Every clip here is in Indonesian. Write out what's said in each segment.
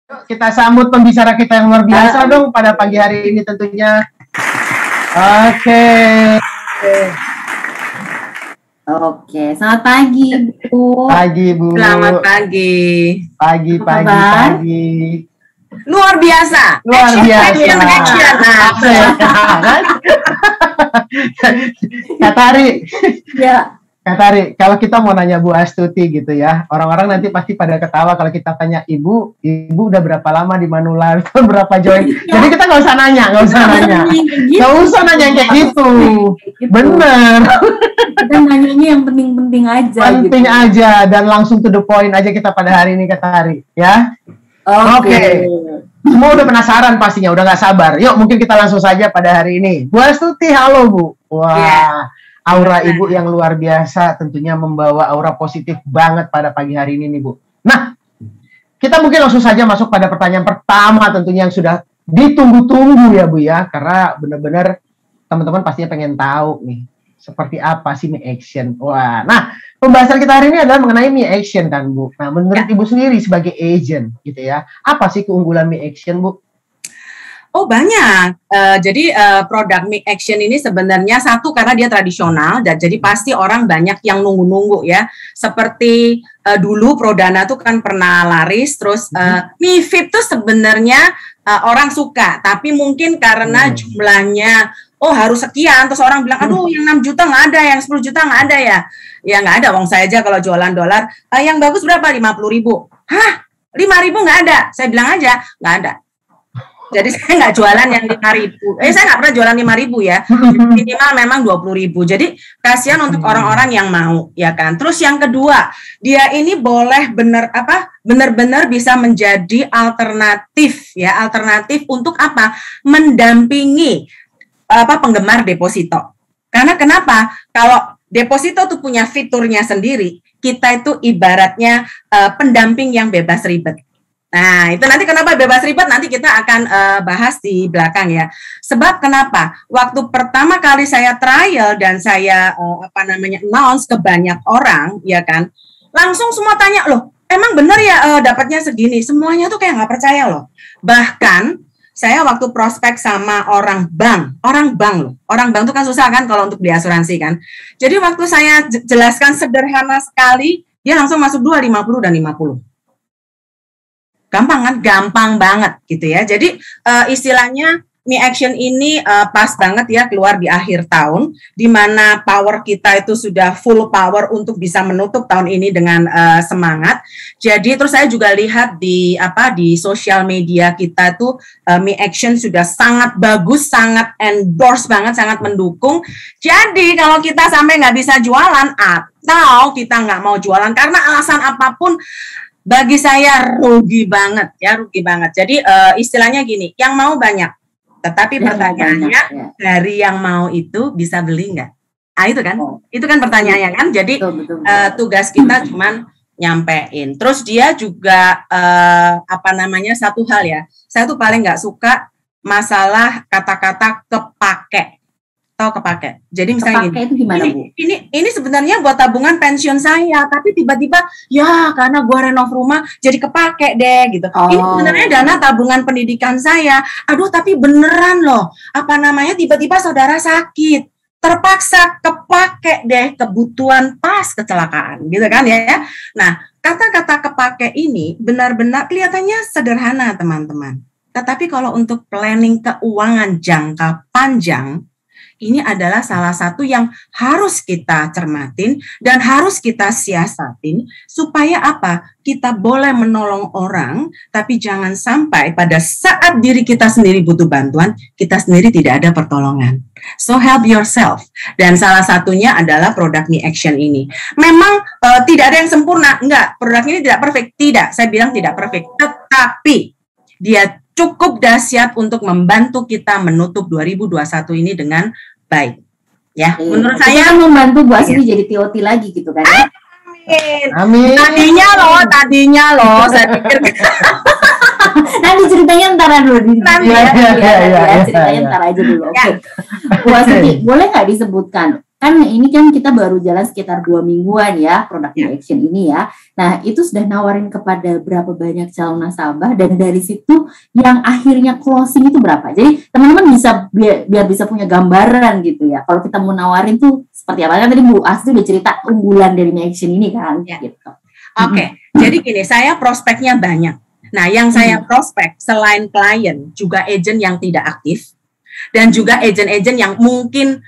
Kita sambut pembicara kita yang luar biasa dong pada pagi hari ini tentunya. Oke, selamat pagi Bu. Pagi Bu. Selamat pagi. Pagi. Luar biasa. Luar biasa. Action. Kak Tari. Ya. Kak Tari, kalau kita mau nanya Bu Astuti gitu ya, orang-orang nanti pasti pada ketawa kalau kita tanya Ibu udah berapa lama di Manular, berapa join. Jadi kita nggak usah nanya. Nggak usah nanya kayak gitu. Bener. Kita nanyanya yang penting-penting aja. Penting gitu aja dan langsung to the point aja kita pada hari ini Kak Tari, ya. Oke. Semua udah penasaran pastinya, udah nggak sabar. Yuk mungkin kita langsung saja pada hari ini. Bu Astuti, halo Bu. Wah. Aura Ibu yang luar biasa tentunya membawa aura positif banget pada pagi hari ini nih Bu. Nah, kita mungkin langsung saja masuk pada pertanyaan pertama tentunya yang sudah ditunggu-tunggu ya Bu ya. Karena benar-benar teman-teman pastinya pengen tahu nih seperti apa sih Mi Action. Wah, nah pembahasan kita hari ini adalah mengenai Mi Action kan Bu. Nah, menurut Ibu sendiri sebagai agent gitu ya, apa sih keunggulan Mi Action Bu? Oh banyak, jadi produk Mi Action ini sebenarnya satu karena dia tradisional dan jadi pasti orang banyak yang nunggu-nunggu ya. Seperti dulu Prodana tuh kan pernah laris, terus Mi Fit tuh sebenarnya orang suka, tapi mungkin karena jumlahnya harus sekian, terus orang bilang aduh yang 6 juta nggak ada, yang 10 juta nggak ada ya. Ya nggak ada, wong saya aja kalau jualan dolar, yang bagus berapa? 50.000. Hah? 5.000 nggak ada? Saya bilang aja nggak ada. Jadi saya nggak jualan yang 5.000. Saya nggak pernah jualan 5.000 ya. Minimal memang 20.000. Jadi kasihan untuk orang-orang yang mau, ya kan. Terus yang kedua, dia ini boleh benar-benar bisa menjadi alternatif ya. Alternatif untuk apa? Mendampingi penggemar deposito. Karena kenapa? Kalau deposito tuh punya fiturnya sendiri, kita itu ibaratnya pendamping yang bebas ribet. Nah, itu nanti kenapa bebas ribet nanti kita akan bahas di belakang ya. Sebab kenapa? Waktu pertama kali saya trial dan saya announce ke banyak orang, ya kan? Langsung semua tanya, "Loh, emang benar ya dapatnya segini?" Semuanya tuh kayak nggak percaya loh. Bahkan saya waktu prospek sama orang bank loh. Orang bank tuh kan susah kan kalau untuk diasuransi kan. Jadi waktu saya jelaskan sederhana sekali, dia langsung masuk 2, 50 dan 50. Gampang kan? Gampang banget gitu ya. Jadi istilahnya Mi Action ini pas banget ya keluar di akhir tahun, di mana power kita itu sudah full power untuk bisa menutup tahun ini dengan semangat. Jadi terus saya juga lihat di sosial media kita tuh Mi Action sudah sangat bagus, sangat endorse banget, sangat mendukung. Jadi kalau kita sampai nggak bisa jualan atau kita nggak mau jualan karena alasan apapun, bagi saya rugi banget ya, rugi banget. Jadi istilahnya gini, yang mau banyak, tetapi pertanyaannya dari yang mau itu bisa beli nggak? Itu kan, itu kan pertanyaannya kan. Jadi tugas kita cuman nyampein. Terus dia juga satu hal ya, saya tuh paling nggak suka masalah kata-kata kepake. Jadi misalnya kepake itu gimana, Bu? Ini sebenarnya buat tabungan pensiun saya, tapi tiba-tiba ya karena gua renov rumah jadi kepake deh gitu. Ini sebenarnya dana tabungan pendidikan saya. Aduh, tapi beneran loh. Tiba-tiba saudara sakit, terpaksa kepake deh kebutuhan pas kecelakaan gitu kan ya. Nah, kata-kata kepake ini benar-benar kelihatannya sederhana, teman-teman. Tetapi kalau untuk planning keuangan jangka panjang, ini adalah salah satu yang harus kita cermatin dan harus kita siasatin supaya apa? Kita boleh menolong orang, tapi jangan sampai pada saat diri kita sendiri butuh bantuan, kita sendiri tidak ada pertolongan. So help yourself. Dan salah satunya adalah produk Mi Action ini. Memang tidak ada yang sempurna, enggak. Produk ini tidak perfect, tidak. Saya bilang tidak perfect, tetapi dia cukup dahsyat untuk membantu kita menutup 2021 ini dengan baik. Ya, menurut saya membantu Bu Astuti jadi TOT lagi gitu kan. Amin. Tadinya loh, saya pikir. Nanti ceritanya ntar dulu. Ceritanya ntar aja dulu. Oke. Bu Astuti, boleh nggak disebutkan kan ini kan kita baru jalan sekitar 2 mingguan ya produk action ini ya. Nah itu sudah nawarin kepada berapa banyak calon nasabah dan dari situ yang akhirnya closing itu berapa? Jadi teman-teman bisa biar bisa punya gambaran gitu ya. Kalau kita mau nawarin tuh seperti apa? Kan tadi Bu Asti udah cerita unggulan dari action ini kan. Gitu. Oke. Jadi gini, saya prospeknya banyak. Nah yang saya prospek selain klien juga agent yang tidak aktif. Dan juga agent-agent yang mungkin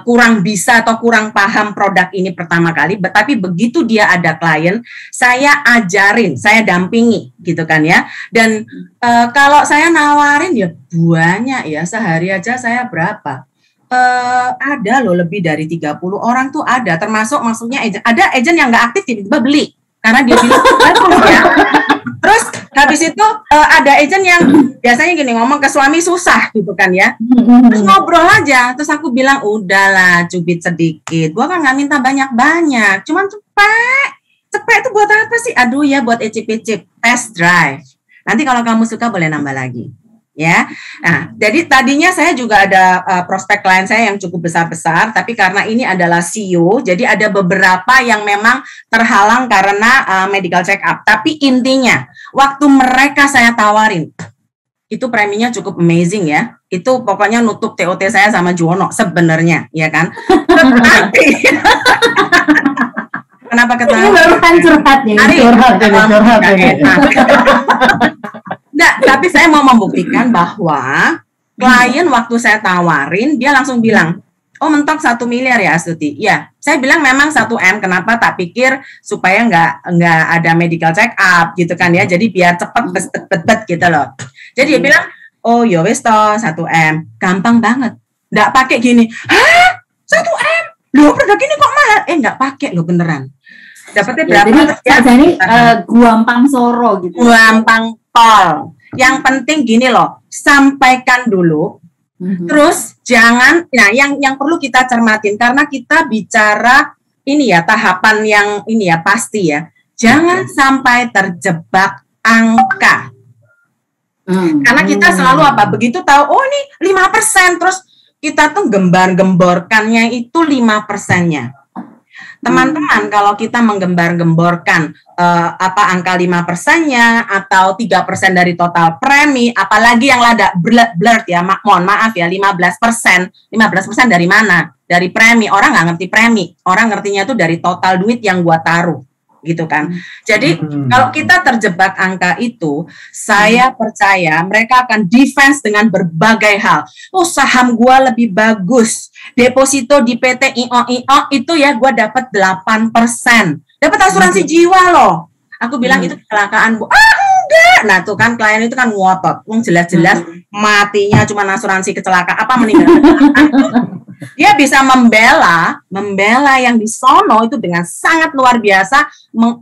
kurang bisa atau kurang paham produk ini pertama kali, tapi begitu dia ada klien, saya ajarin, saya dampingi gitu kan ya. Dan kalau saya nawarin ya banyak ya, sehari aja saya berapa? Ada loh lebih dari 30 orang tuh ada, termasuk maksudnya ada agent yang nggak aktif tiba-tiba beli karena dia bilang bagus ya. Terus habis itu ada agent yang biasanya gini ngomong ke suami susah gitu kan ya. Terus ngobrol aja, terus aku bilang udahlah cubit sedikit. Gua kan nggak minta banyak-banyak, cuman cepet itu buat apa sih? Aduh ya buat icip-icip, test drive. Nanti kalau kamu suka boleh nambah lagi. Ya, nah jadi tadinya saya juga ada prospek klien saya yang cukup besar-besar, tapi karena ini adalah CEO, jadi ada beberapa yang memang terhalang karena medical check up. Tapi intinya, waktu mereka saya tawarin, itu preminya cukup amazing ya. Itu pokoknya nutup TOT saya sama Juwono sebenarnya, ya kan? Tapi kenapa ketawa? Ini baru kan curhat ya. Curhat. Enggak, tapi saya mau membuktikan bahwa klien waktu saya tawarin, dia langsung bilang, oh mentok 1 miliar ya Astuti. Ya, saya bilang memang 1 M, kenapa tak pikir supaya nggak ada medical check up gitu kan ya, jadi biar cepet bet gitu loh. Jadi dia bilang, oh ya wis toh 1 M, gampang banget. Nggak pakai gini, hah 1 M? Loh produk ini kok mahal? Nggak pakai loh beneran. Dapatnya berapa? Jadi gampang soro gitu. Gampang tol. Yang penting gini loh, sampaikan dulu. Terus jangan, nah yang perlu kita cermatin karena kita bicara ini ya tahapan yang ini ya pasti ya. Jangan sampai terjebak angka. Karena kita selalu apa? Begitu tahu oh ini 5%, terus kita tuh gembar-gemborkannya itu 5%-nya. Teman-teman, kalau kita menggembar-gemborkan angka 5%-nya atau 3% dari total premi, apalagi yang lada blurred ya, mohon maaf ya, 15% dari mana? Dari premi. Orang nggak ngerti premi, orang ngertinya itu dari total duit yang gua taruh, gitu kan. Jadi kalau kita terjebak angka itu, saya percaya mereka akan defense dengan berbagai hal. Oh saham gua lebih bagus, deposito di PT IO itu ya gua dapat 8%, dapat asuransi jiwa loh. Aku bilang itu kecelakaan Bu. Enggak. Nah tuh kan klien itu kan ngotot, jelas-jelas matinya cuma asuransi kecelakaan apa meninggal. Dia bisa membela yang di sono itu dengan sangat luar biasa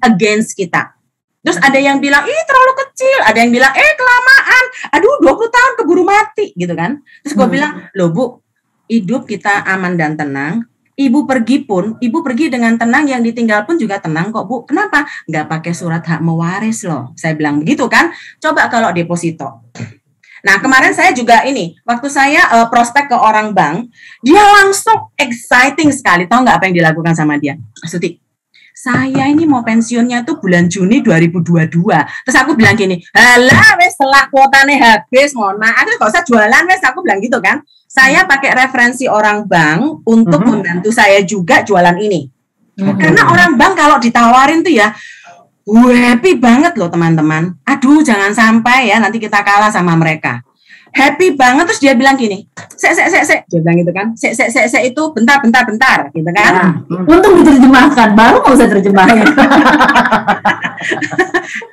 against kita. Terus ada yang bilang, ih terlalu kecil. Ada yang bilang, kelamaan. Aduh 20 tahun keburu mati gitu kan. Terus gue bilang, loh Bu, hidup kita aman dan tenang. Ibu pergi dengan tenang, yang ditinggal pun juga tenang kok Bu. Kenapa? Nggak pakai surat hak mewaris loh. Saya bilang begitu kan. Coba kalau deposito. Nah, kemarin saya juga ini, waktu saya prospek ke orang bank, dia langsung exciting sekali. Tahu nggak apa yang dilakukan sama dia? Astuti, saya ini mau pensiunnya tuh bulan Juni 2022. Terus aku bilang gini, halah wes setelah kuotanya habis, mohon maaf, nggak usah jualan wes, aku bilang gitu kan. Saya pakai referensi orang bank untuk membantu saya juga jualan ini. Karena orang bank kalau ditawarin tuh ya, happy banget loh teman-teman. Aduh jangan sampai ya nanti kita kalah sama mereka. Happy banget. Terus dia bilang gini, sek. Dia bilang gitu kan, sek itu bentar gitu kan. Nah, untung diterjemahkan, baru nggak usah terjemahin.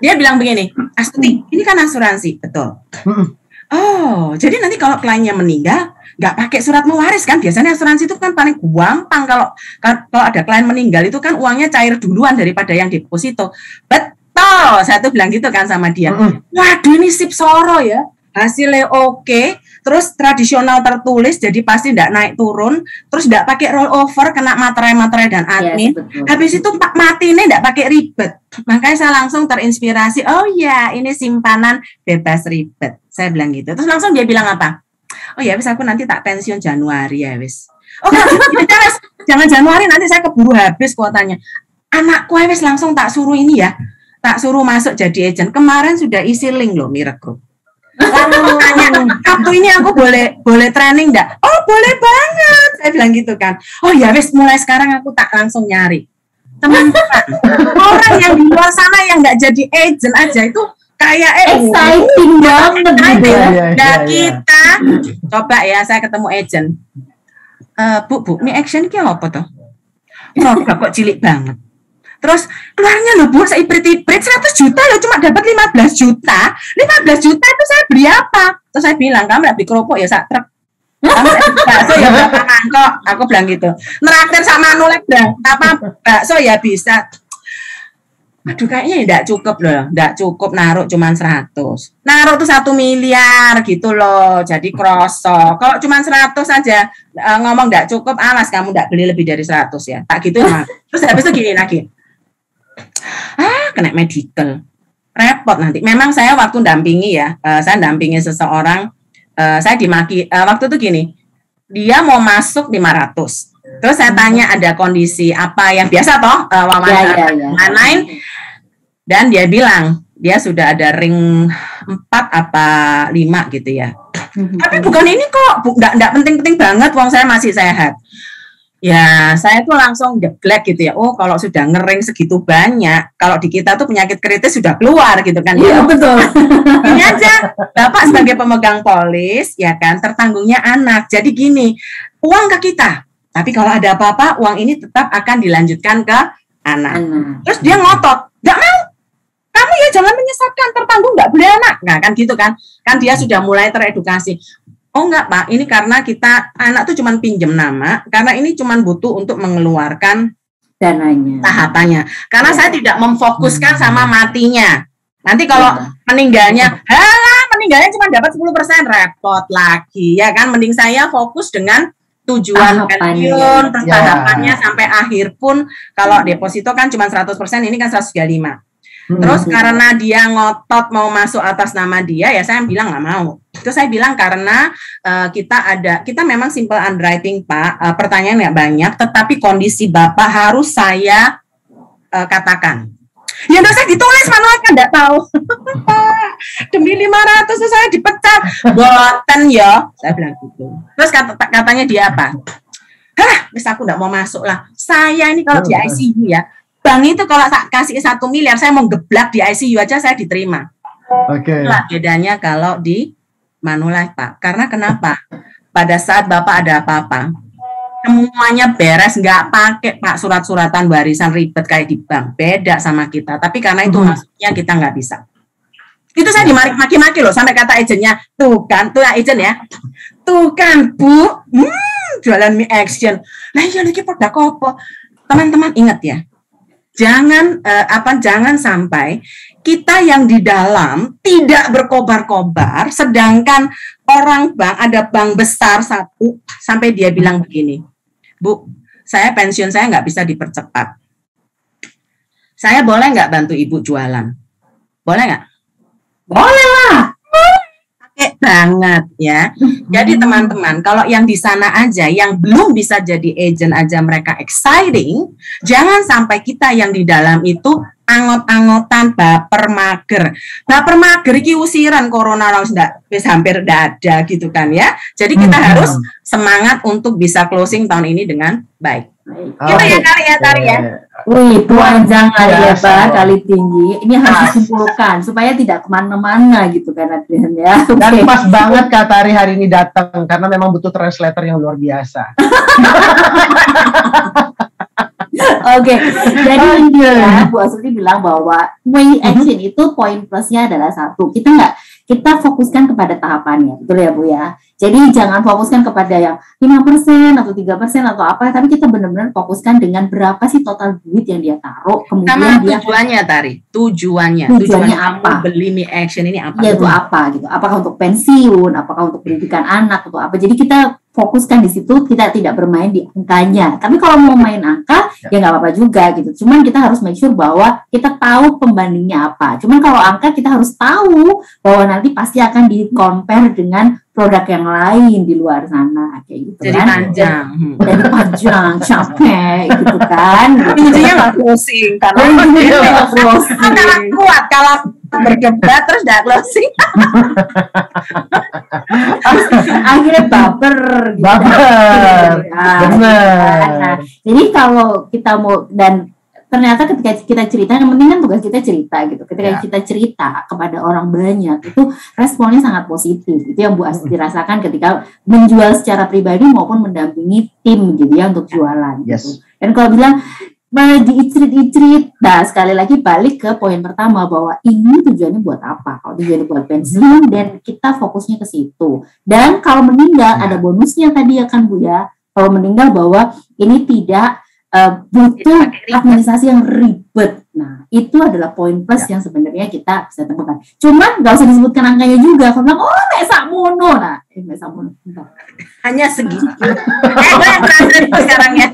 Dia bilang begini, Astuti, ini kan asuransi, betul. Oh, jadi nanti kalau kliennya meninggal, nggak pakai surat mewaris kan? Biasanya asuransi itu kan paling gampang kalau ada klien meninggal itu kan uangnya cair duluan daripada yang deposito. Betul, saya tuh bilang gitu kan sama dia. Waduh ini sip soro ya, hasilnya oke. Terus tradisional tertulis, jadi pasti nggak naik turun. Terus nggak pakai rollover, kena materai dan admin. Yes, habis itu Pak mati ini nggak pakai ribet. Makanya saya langsung terinspirasi. Oh ya, ini simpanan bebas ribet. Saya bilang gitu. Terus langsung dia bilang apa? Oh ya, wis aku nanti tak pensiun Januari ya wis. Oh kan, jangan Januari nanti saya keburu habis kuotanya. Anakku wes langsung tak suruh ini ya, tak suruh masuk jadi agent. Kemarin sudah isi link loh Miracle Group. Lalu tanya, Sabtu ini aku boleh training enggak? Oh boleh banget, saya bilang gitu kan. Oh ya wes mulai sekarang aku tak langsung nyari. Teman-teman, orang yang di luar sana yang nggak jadi agent aja itu kayak exciting banget gitu ya. Nah kita coba ya, saya ketemu agent. Bu, ini action ini apa tuh? Produk kok cilik banget. Terus keluarnya loh Bu, saya iprit-iprit 100 juta loh, cuma dapat 15 juta. 15 juta itu saya beli apa? Terus saya bilang, kamu beli kerupuk ya sak truk. Kamu bakso ya berapa mangkok? Aku bilang gitu. Neraktir sama nulek dong. Apa bakso ya bisa. Aduh kayaknya tidak cukup loh, tidak cukup naruh cuma 100. Naruh tuh 1 miliar gitu loh, jadi kroso. Kalau cuma 100 saja ngomong tidak cukup, alas kamu tidak beli lebih dari 100 ya. Tak gitu emang. Terus habis itu gini lagi. Kena medical. Repot nanti. Memang saya waktu dampingi ya, saya dampingi seseorang, saya dimaki, waktu itu gini, dia mau masuk 500. Terus saya tanya ada kondisi apa yang biasa toh, wawancara lain, dan dia bilang dia sudah ada ring 4 apa 5 gitu ya. Tapi bukan ini kok, enggak penting-penting banget, wong saya masih sehat. Ya, saya tuh langsung deglek gitu ya. Oh, kalau sudah ngering segitu banyak, kalau di kita tuh penyakit kritis sudah keluar gitu kan. Iya, betul. Ini aja, Bapak sebagai pemegang polis, ya kan, tertanggungnya anak. Jadi gini, uang ke kita. Tapi kalau ada apa-apa, uang ini tetap akan dilanjutkan ke anak. Terus dia ngotot, nggak mau. Kamu ya jangan menyesatkan, tertanggung nggak boleh anak. Nah, kan gitu kan. Kan dia sudah mulai teredukasi. Oh enggak Pak, ini karena kita anak tuh cuma pinjem nama, karena ini cuma butuh untuk mengeluarkan dananya, tahapannya. Karena saya tidak memfokuskan sama matinya. Nanti kalau meninggalnya cuma dapat 10%, repot lagi ya kan. Mending saya fokus dengan tujuan pensiun, terus tahapannya sampai akhir pun. Kalau deposito kan cuma 100%, ini kan 135. Terus karena dia ngotot mau masuk atas nama dia, ya saya bilang nggak mau. Terus saya bilang karena kita memang simple underwriting Pak, pertanyaan nggak banyak, tetapi kondisi Bapak harus saya katakan. Ya nggak usah ditulis manual kan nggak tahu. Demi 500 tuh saya dipecat. Boten ya, saya bilang gitu. Terus katanya dia apa? Wis aku nggak mau masuk lah. Saya ini kalau di ICU ya. Bang itu kalau kasih 1 miliar, saya mau geblak di ICU aja saya diterima. Oke. Itulah bedanya kalau di Manulife Pak. Karena kenapa? Pada saat Bapak ada apa-apa, semuanya beres, nggak pakai Pak surat-suratan warisan ribet kayak di bank. Beda sama kita. Tapi karena itu maksudnya kita nggak bisa. Itu saya dimaki-maki loh, sampai kata agennya, tuh kan, tuh agent ya, tuh kan Bu, jualan mie action. Nah iya lagi produk apa? Teman-teman ingat ya. Jangan sampai kita yang di dalam tidak berkobar-kobar, sedangkan orang bank, ada bank besar satu sampai dia bilang begini, Bu, saya pensiun saya nggak bisa dipercepat. Saya boleh nggak bantu Ibu jualan? Boleh nggak? Boleh lah. Pakai banget ya. Jadi teman-teman, kalau yang di sana aja yang belum bisa jadi agent aja mereka exciting, jangan sampai kita yang di dalam itu angot-angotan, baper mager. Baper mager iki usiran corona wis hampir ndak ada gitu kan ya. Jadi kita harus semangat untuk bisa closing tahun ini dengan baik. Kita ya tarik ya. Wih, panjang kali lebar, kali tinggi. Ini harus disimpulkan supaya tidak kemana-mana gitu kan Adrian ya. Dan pas banget Kak Tari hari ini datang karena memang butuh translator yang luar biasa. Oke, jadi intinya Bu Astuti bilang bahwa way action itu poin plusnya adalah satu, kita fokuskan kepada tahapannya, betul ya Bu ya. Jadi jangan fokuskan kepada yang 5% atau 3% atau apa, tapi kita benar-benar fokuskan dengan berapa sih total duit yang dia taruh, kemudian sama tujuannya Tari, tujuannya apa? Beli mie action ini apa? Ya itu apa gitu? Apakah untuk pensiun, apakah untuk pendidikan anak atau apa? Jadi kita fokuskan di situ, kita tidak bermain di angkanya. Tapi kalau mau main angka, ya nggak apa-apa juga gitu. Cuman kita harus make sure bahwa kita tahu pembandingnya apa. Cuman kalau angka kita harus tahu bahwa nanti pasti akan di-compare dengan produk yang lain di luar sana kayak gitu jadi kan. panjang. Jadi panjang, capek gitu kan. Intinya nggak closing karena kalah kuat, kalah berdebat terus nggak closing. Akhirnya baper. Benar. Nah, jadi kalau kita mau, dan ternyata ketika kita cerita, yang penting kan tugas kita cerita gitu. Ketika kita cerita kepada orang banyak, itu responnya sangat positif. Itu yang Bu Astuti rasakan ketika menjual secara pribadi maupun mendampingi tim gitu ya untuk jualan. Gitu. Dan kalau bilang diicrit-icrit, nah sekali lagi balik ke poin pertama bahwa ini tujuannya buat apa? Kalau tujuannya buat pensiun dan kita fokusnya ke situ. Dan kalau meninggal ada bonusnya tadi ya kan Bu ya. Kalau meninggal bahwa ini tidak butuh administrasi yang ribet. Nah, itu adalah poin plus yang sebenarnya kita bisa temukan. Cuman nggak usah disebutkan angkanya juga. Kalau bilang, oh nek sakmono. Nah, nek sakmono. Hanya segitu. Gue yang translate sekarang ya.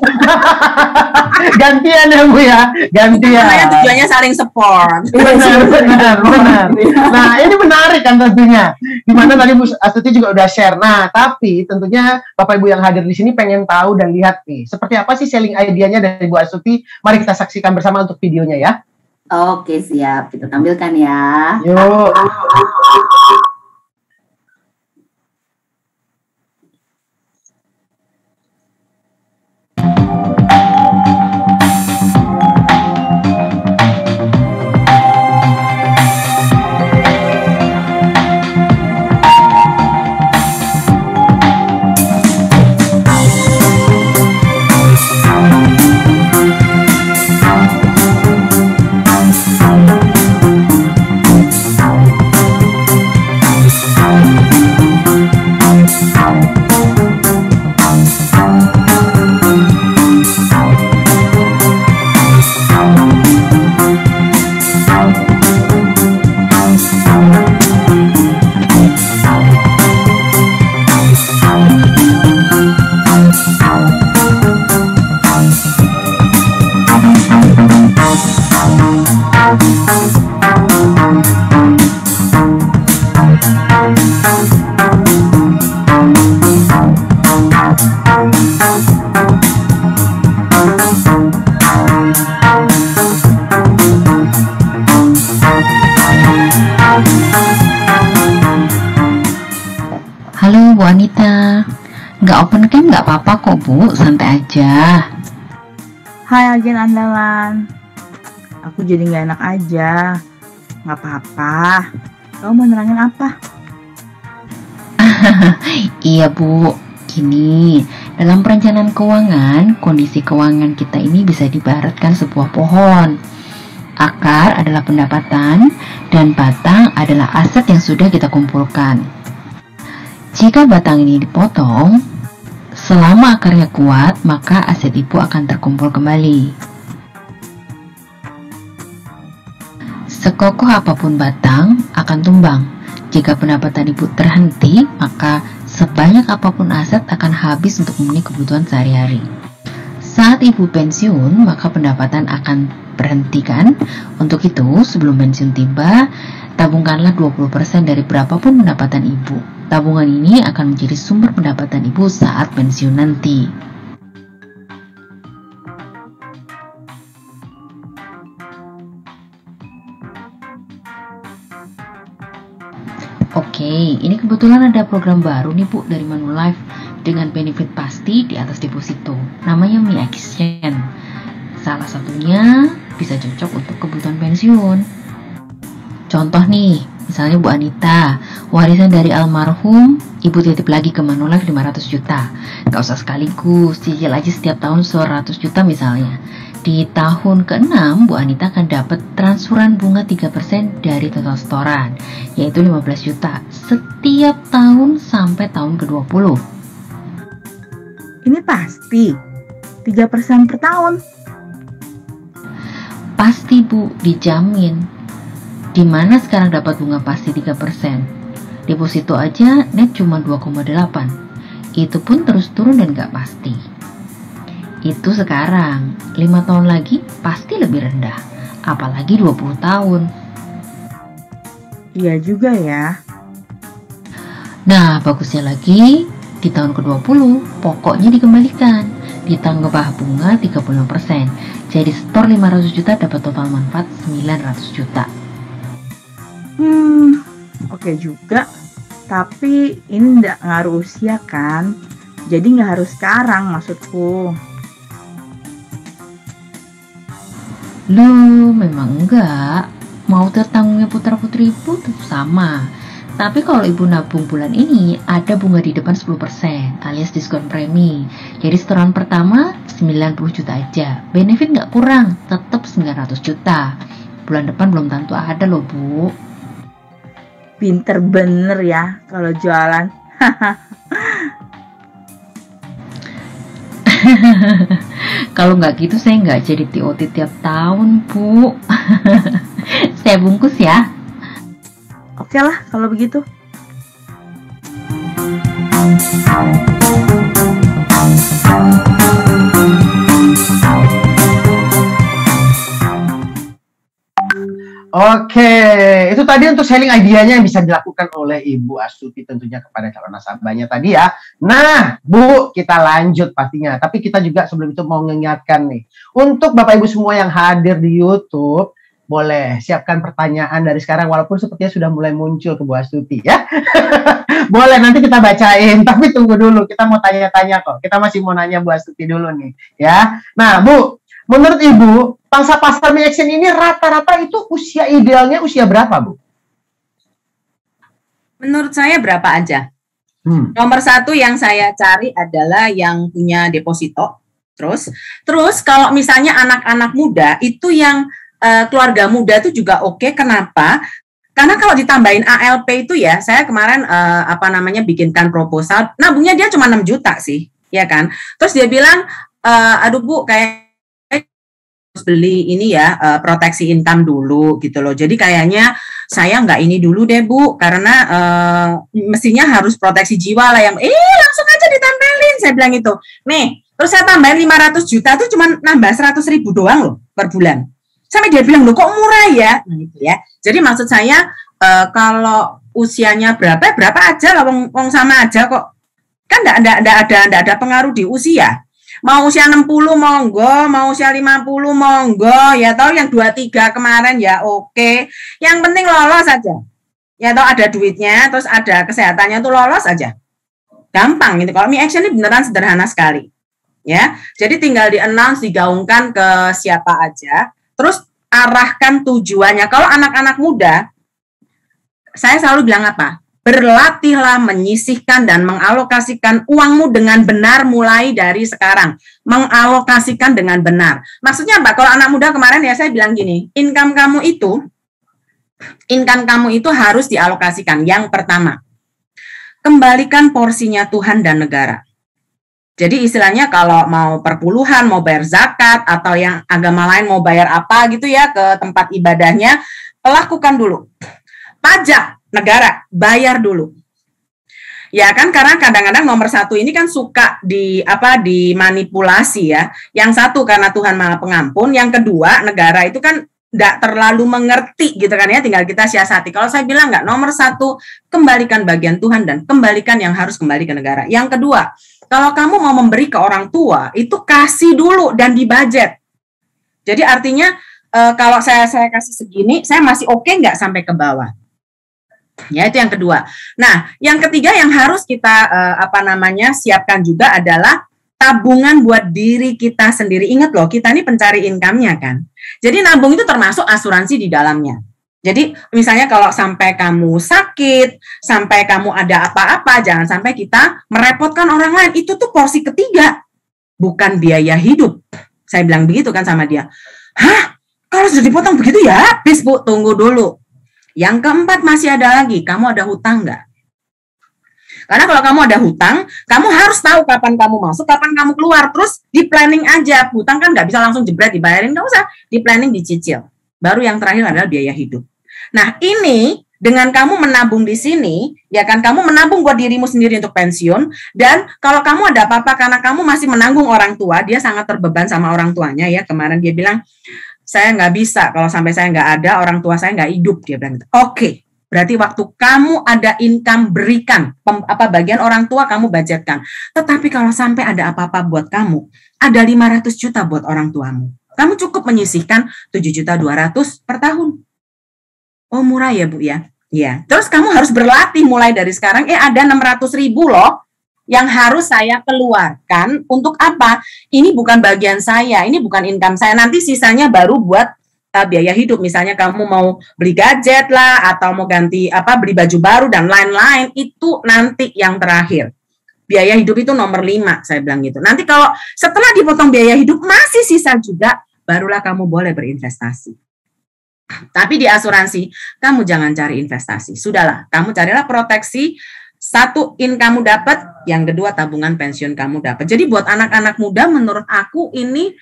Gantian ya Bu ya, gantian. Karena tujuannya saling support. Benar. Nah, ini menarik kan tentunya. Dimana tadi Bu Astuti juga udah share. Nah, tapi tentunya Bapak Ibu yang hadir di sini pengen tahu dan lihat nih, seperti apa sih selling idea-nya dari Bu Astuti. Mari kita saksikan bersama untuk videonya ya. Oke, siap. Kita tampilkan ya. Yuk. Halo Bu Anita, nggak open cam nggak apa-apa kok Bu, santai aja. Hai agen andalan, aku jadi nggak enak aja. Nggak apa-apa, kamu mau nerangin apa? Iya Bu, gini, dalam perencanaan keuangan, kondisi keuangan kita ini bisa diibaratkan sebuah pohon. Akar adalah pendapatan dan batang adalah aset yang sudah kita kumpulkan. Jika batang ini dipotong, selama akarnya kuat, maka aset ibu akan terkumpul kembali. Sekokoh apapun batang akan tumbang. Jika pendapatan ibu terhenti, maka sebanyak apapun aset akan habis untuk memenuhi kebutuhan sehari-hari. Saat ibu pensiun, maka pendapatan akan berhentikan. Untuk itu, sebelum pensiun tiba, tabungkanlah 20% dari berapapun pendapatan ibu. Tabungan ini akan menjadi sumber pendapatan ibu saat pensiun nanti. Oke, ini kebetulan ada program baru nih Bu dari Manulife dengan benefit pasti di atas deposito. Namanya Mi Action. Salah satunya bisa cocok untuk kebutuhan pensiun. Contoh nih, misalnya Bu Anita, warisan dari almarhum, ibu titip lagi ke Manulife 500 juta. Gak usah sekaligus, cicil aja setiap tahun 100 juta misalnya. Di tahun ke-6, Bu Anita akan dapat transferan bunga 3% dari total setoran, yaitu 15 juta setiap tahun sampai tahun ke-20. Ini pasti 3% per tahun. Pasti Bu, dijamin. Dimana sekarang dapat bunga pasti 3%. Deposito aja net cuma 2,8. Itu pun terus turun dan gak pasti. Itu sekarang, 5 tahun lagi pasti lebih rendah. Apalagi 20 tahun. Iya juga ya. Nah, bagusnya lagi di tahun ke-20 pokoknya dikembalikan ditambah bunga 36%. Jadi setor 500 juta dapat total manfaat 900 juta. Oke juga. Tapi ini nggak ngaruh usia kan? Jadi nggak harus sekarang maksudku. Loh, memang enggak. Mau tertanggungnya putra-putri ibu tetap sama. Tapi kalau ibu nabung bulan ini, ada bunga di depan 10% alias diskon premi. Jadi setoran pertama 90 juta aja. Benefit nggak kurang, tetap 900 juta. Bulan depan belum tentu ada loh, Bu. Pinter bener ya kalau jualan. Kalau nggak gitu saya nggak jadi TOT tiap tahun, Bu. Saya bungkus ya. Oke lah kalau begitu. Oke, itu tadi untuk sharing idenya yang bisa dilakukan oleh Ibu Astuti tentunya kepada calon nasabahnya tadi ya. Nah, Bu, kita lanjut pastinya. Tapi kita juga sebelum itu mau mengingatkan nih. Untuk Bapak Ibu semua yang hadir di YouTube, boleh siapkan pertanyaan dari sekarang walaupun sepertinya sudah mulai muncul ke Bu Astuti ya. Boleh, nanti kita bacain. Tapi tunggu dulu, kita mau tanya-tanya kok. Kita masih mau nanya Bu Astuti dulu nih ya. Nah, Bu, menurut Ibu, pangsa pasar Mi Action ini rata-rata itu usia idealnya usia berapa, Bu? Menurut saya berapa aja. Nomor 1 yang saya cari adalah yang punya deposito. Terus kalau misalnya anak-anak muda itu yang keluarga muda itu juga oke. Kenapa? Karena kalau ditambahin ALP itu ya, saya kemarin bikinkan proposal, nabungnya dia cuma 6 juta sih, ya kan? Terus dia bilang, aduh Bu, kayak beli ini ya, proteksi income dulu gitu loh. Jadi kayaknya saya nggak ini dulu deh Bu, karena mestinya harus proteksi jiwa lah yang, langsung aja ditempelin, saya bilang itu. Nih, terus saya tambahin 500 juta itu cuma nambah 100.000 doang loh per bulan. Sampai dia bilang, loh kok murah ya? Nah, gitu ya. Jadi maksud saya, kalau usianya berapa aja lah, wong sama aja kok. Kan enggak ada pengaruh di usia. Mau usia 60 monggo, mau usia 50 monggo, ya tahu yang 23 kemarin ya oke. Yang penting lolos aja. Ya tahu ada duitnya, terus ada kesehatannya tuh lolos aja. Gampang gitu. Kalau Mi Action ini beneran sederhana sekali. Ya. Jadi tinggal di-announce, digaungkan ke siapa aja. Terus arahkan tujuannya. Kalau anak-anak muda, saya selalu bilang apa? Berlatihlah menyisihkan dan mengalokasikan uangmu dengan benar mulai dari sekarang. Mengalokasikan dengan benar. Maksudnya Mbak, kalau anak muda kemarin ya saya bilang gini, income kamu itu harus dialokasikan. Yang pertama, kembalikan porsinya Tuhan dan negara. Jadi istilahnya kalau mau perpuluhan, mau bayar zakat, atau yang agama lain mau bayar apa gitu ya ke tempat ibadahnya, lakukan dulu. Pajak negara, bayar dulu. Ya kan, karena kadang-kadang nomor 1 ini kan suka dimanipulasi ya. Yang satu karena Tuhan Maha Pengampun, yang kedua negara itu kan tidak terlalu mengerti gitu kan ya, tinggal kita siasati. Kalau saya bilang enggak, nomor 1 kembalikan bagian Tuhan dan kembalikan yang harus kembali ke negara. Yang kedua, kalau kamu mau memberi ke orang tua, itu kasih dulu dan dibudget. Jadi artinya kalau saya kasih segini, saya masih oke nggak sampai ke bawah? Ya, itu yang kedua. Nah, yang ketiga yang harus kita siapkan juga adalah tabungan buat diri kita sendiri. Ingat loh, kita ini pencari income-nya kan. Jadi nabung itu termasuk asuransi di dalamnya. Jadi misalnya kalau sampai kamu sakit, sampai kamu ada apa-apa, jangan sampai kita merepotkan orang lain. Itu tuh porsi ketiga, bukan biaya hidup. Saya bilang begitu kan sama dia. Hah? Kalau sudah dipotong begitu ya habis Bu, tunggu dulu. Yang keempat masih ada lagi, kamu ada hutang nggak? Karena kalau kamu ada hutang, kamu harus tahu kapan kamu masuk, kapan kamu keluar. Terus di planning aja, hutang kan nggak bisa langsung jebret dibayarin, nggak usah, di planning dicicil. Baru yang terakhir adalah biaya hidup. Nah, ini dengan kamu menabung di sini, ya kan, kamu menabung buat dirimu sendiri untuk pensiun, dan kalau kamu ada apa-apa karena kamu masih menanggung orang tua, dia sangat terbeban sama orang tuanya ya. Kemarin dia bilang, saya nggak bisa, kalau sampai saya nggak ada, orang tua saya nggak hidup, dia bilang gitu. Oke, Berarti waktu kamu ada income, berikan. Bagian orang tua kamu budgetkan. Tetapi kalau sampai ada apa-apa buat kamu, ada 500 juta buat orang tuamu. Kamu cukup menyisihkan 7.200.000 per tahun. Oh, murah ya, Bu ya? Ya. Terus kamu harus berlatih mulai dari sekarang. Ada 600.000 loh yang harus saya keluarkan untuk apa? Ini bukan bagian saya, ini bukan income saya. Nanti sisanya baru buat biaya hidup. Misalnya kamu mau beli gadget lah, atau mau ganti beli baju baru dan lain-lain. Itu nanti yang terakhir. Biaya hidup itu nomor 5, saya bilang gitu. Nanti kalau setelah dipotong biaya hidup masih sisa juga, barulah kamu boleh berinvestasi. Tapi di asuransi, kamu jangan cari investasi. Sudahlah, kamu carilah proteksi. Satu, income kamu dapat. Yang kedua, tabungan pensiun kamu dapat. Jadi buat anak-anak muda, menurut aku ini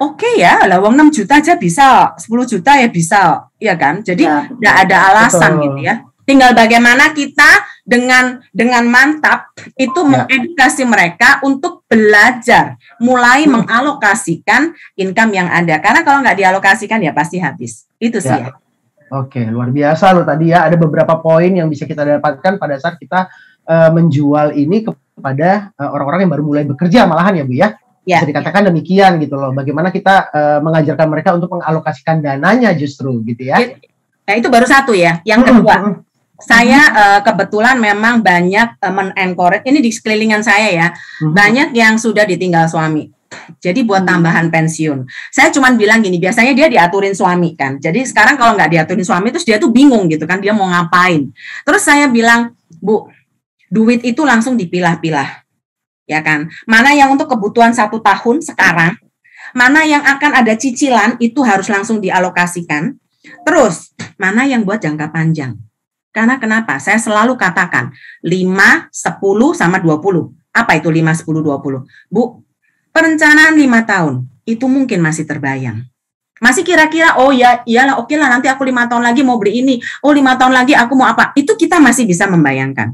oke ya. Lawang 6 juta aja bisa, 10 juta ya bisa. Iya kan? Jadi tidak ada alasan gitu ya. Tinggal bagaimana kita dengan mantap itu mengedukasi mereka untuk belajar, mulai mengalokasikan income yang ada. Karena kalau nggak dialokasikan ya pasti habis. Itu sih ya. Oke, luar biasa loh tadi ya. Ada beberapa poin yang bisa kita dapatkan pada saat kita menjual ini kepada orang-orang yang baru mulai bekerja malahan ya Bu ya. Bisa dikatakan demikian gitu loh. Bagaimana kita mengajarkan mereka untuk mengalokasikan dananya justru gitu ya. Nah itu baru satu ya. Yang kedua, saya kebetulan memang banyak men-encourage, ini di sekelilingan saya ya, banyak yang sudah ditinggal suami. Jadi buat tambahan pensiun. Saya cuma bilang gini, biasanya dia diaturin suami kan. Jadi sekarang kalau nggak diaturin suami, terus dia tuh bingung gitu kan, dia mau ngapain. Terus saya bilang, Bu, duit itu langsung dipilah-pilah. Ya kan? Mana yang untuk kebutuhan 1 tahun sekarang, mana yang akan ada cicilan, itu harus langsung dialokasikan. Terus, mana yang buat jangka panjang. Karena kenapa? Saya selalu katakan 5, 10, sama 20. Apa itu 5, 10, 20? Bu, perencanaan 5 tahun, itu mungkin masih terbayang. Masih kira-kira, oh ya, iyalah, oke lah, nanti aku 5 tahun lagi mau beli ini. Oh 5 tahun lagi aku mau apa? Itu kita masih bisa membayangkan.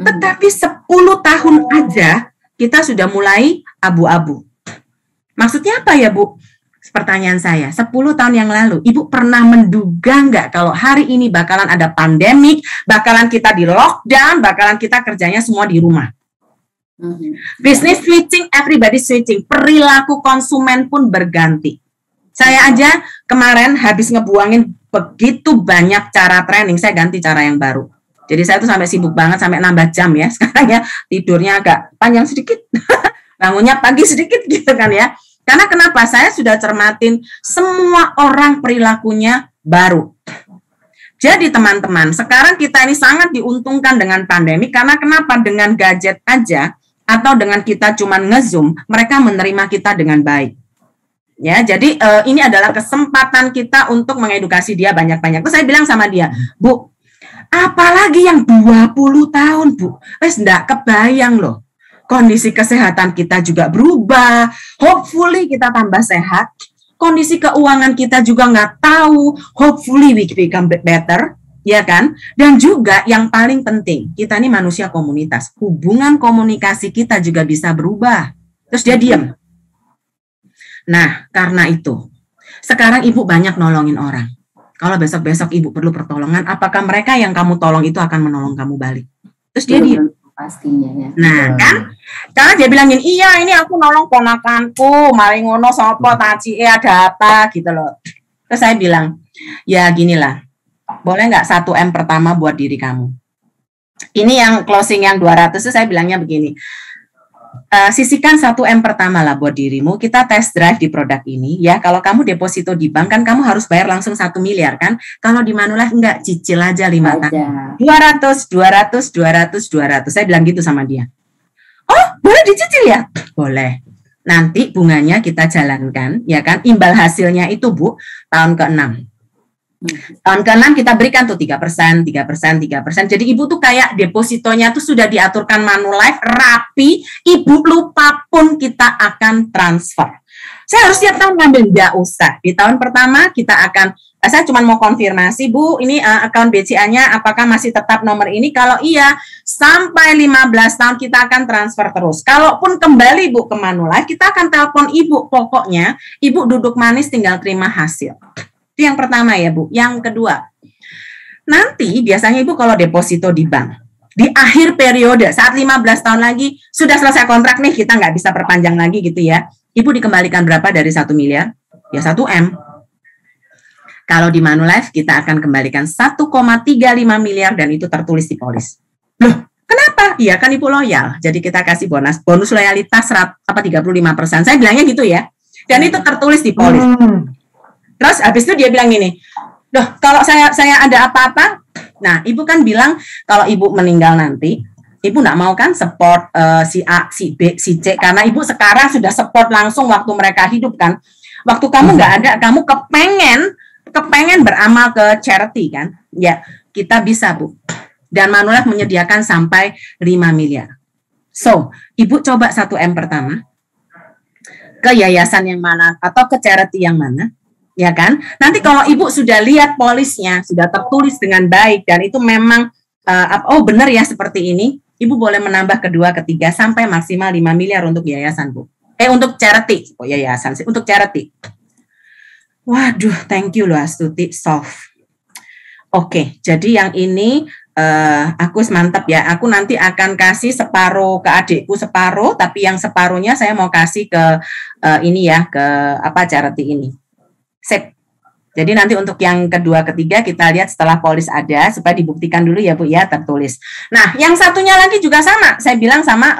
Tetapi 10 tahun aja, kita sudah mulai abu-abu. Maksudnya apa ya Bu? Pertanyaan saya, 10 tahun yang lalu, Ibu pernah menduga nggak kalau hari ini bakalan ada pandemik, bakalan kita di lockdown, bakalan kita kerjanya semua di rumah. Business switching, everybody switching, perilaku konsumen pun berganti. Saya aja kemarin habis ngebuangin begitu banyak cara training, saya ganti cara yang baru. Jadi saya tuh sampai sibuk banget, sampai nambah jam ya, sekarang ya tidurnya agak panjang sedikit, bangunnya pagi sedikit gitu kan ya. Karena kenapa? Saya sudah cermatin semua orang perilakunya baru. Jadi teman-teman, sekarang kita ini sangat diuntungkan dengan pandemi karena kenapa? Dengan gadget aja atau dengan kita cuman nge-zoom, mereka menerima kita dengan baik. Ya, jadi ini adalah kesempatan kita untuk mengedukasi dia banyak-banyak. Terus saya bilang sama dia, Bu, apalagi yang 20 tahun, Bu, wes enggak kebayang loh. Kondisi kesehatan kita juga berubah, hopefully kita tambah sehat, kondisi keuangan kita juga nggak tahu, hopefully we become better, ya kan? Dan juga yang paling penting, kita ini manusia komunitas, hubungan komunikasi kita juga bisa berubah. Terus dia diam. Nah, karena itu, sekarang Ibu banyak nolongin orang. Kalau besok-besok Ibu perlu pertolongan, apakah mereka yang kamu tolong itu akan menolong kamu balik? Terus dia diam. Pastinya ya. Nah kan, karena dia bilangin, iya ini aku nolong ponakanku, maling ngono sopo taci, ada apa gitu loh. Terus saya bilang, ya ginilah, boleh nggak 1M pertama buat diri kamu? Ini yang closing yang 200 itu saya bilangnya begini, sisihkan 1M pertama lah buat dirimu, kita test drive di produk ini ya. Kalau kamu deposito di bank kan kamu harus bayar langsung 1 miliar kan. Kalau di Manulife enggak, cicil aja 5 tahun. 200. Saya bilang gitu sama dia. Oh, boleh dicicil ya? Boleh. Nanti bunganya kita jalankan ya kan. Imbal hasilnya itu Bu, tahun ke-6. Tahun ke-6 kita berikan tuh 3%. Jadi Ibu tuh kayak depositonya tuh sudah diaturkan Manulife rapi, Ibu lupa pun kita akan transfer. Saya harus tiap tahun ngambil, enggak usah. Di tahun pertama kita akan, saya cuma mau konfirmasi Bu, ini akun BCA-nya apakah masih tetap nomor ini? Kalau iya, sampai 15 tahun kita akan transfer terus. Kalaupun kembali Bu ke Manulife, kita akan telepon Ibu. Pokoknya Ibu duduk manis tinggal terima hasil. Itu yang pertama ya Bu. Yang kedua, Nanti biasanya Ibu kalau deposito di bank, di akhir periode saat 15 tahun lagi sudah selesai kontrak nih, kita nggak bisa perpanjang lagi gitu ya, Ibu dikembalikan berapa dari 1 miliar? Ya 1 M. Kalau di Manulife kita akan kembalikan 1,35 miliar dan itu tertulis di polis. Loh, kenapa? Iya kan Ibu loyal, jadi kita kasih bonus loyalitas 35%. Saya bilangnya gitu ya. Dan itu tertulis di polis. Terus habis itu dia bilang gini, loh kalau saya ada apa-apa, nah Ibu kan bilang kalau Ibu meninggal nanti, Ibu nggak mau kan support si A, si B, si C, karena Ibu sekarang sudah support langsung waktu mereka hidup kan. Waktu kamu nggak ada, kamu kepengen beramal ke charity kan? Ya, kita bisa Bu. Dan Manulife menyediakan sampai 5 miliar. So, Ibu coba 1 M pertama, ke yayasan yang mana atau ke charity yang mana, ya kan? Nanti kalau Ibu sudah lihat polisnya, sudah tertulis dengan baik dan itu memang oh benar ya seperti ini, Ibu boleh menambah kedua, ketiga sampai maksimal 5 miliar untuk yayasan Bu. Untuk charity, yayasan sih, untuk charity. Waduh, thank you loh Astuti, soft. Oke, jadi yang ini aku mantap ya. Aku nanti akan kasih separuh ke adikku separuh, tapi yang separuhnya saya mau kasih ke ini ya, ke charity ini. Sip. Jadi nanti untuk yang kedua, ketiga kita lihat setelah polis ada supaya dibuktikan dulu ya Bu ya, tertulis. Nah, yang satunya lagi juga sama. Saya bilang sama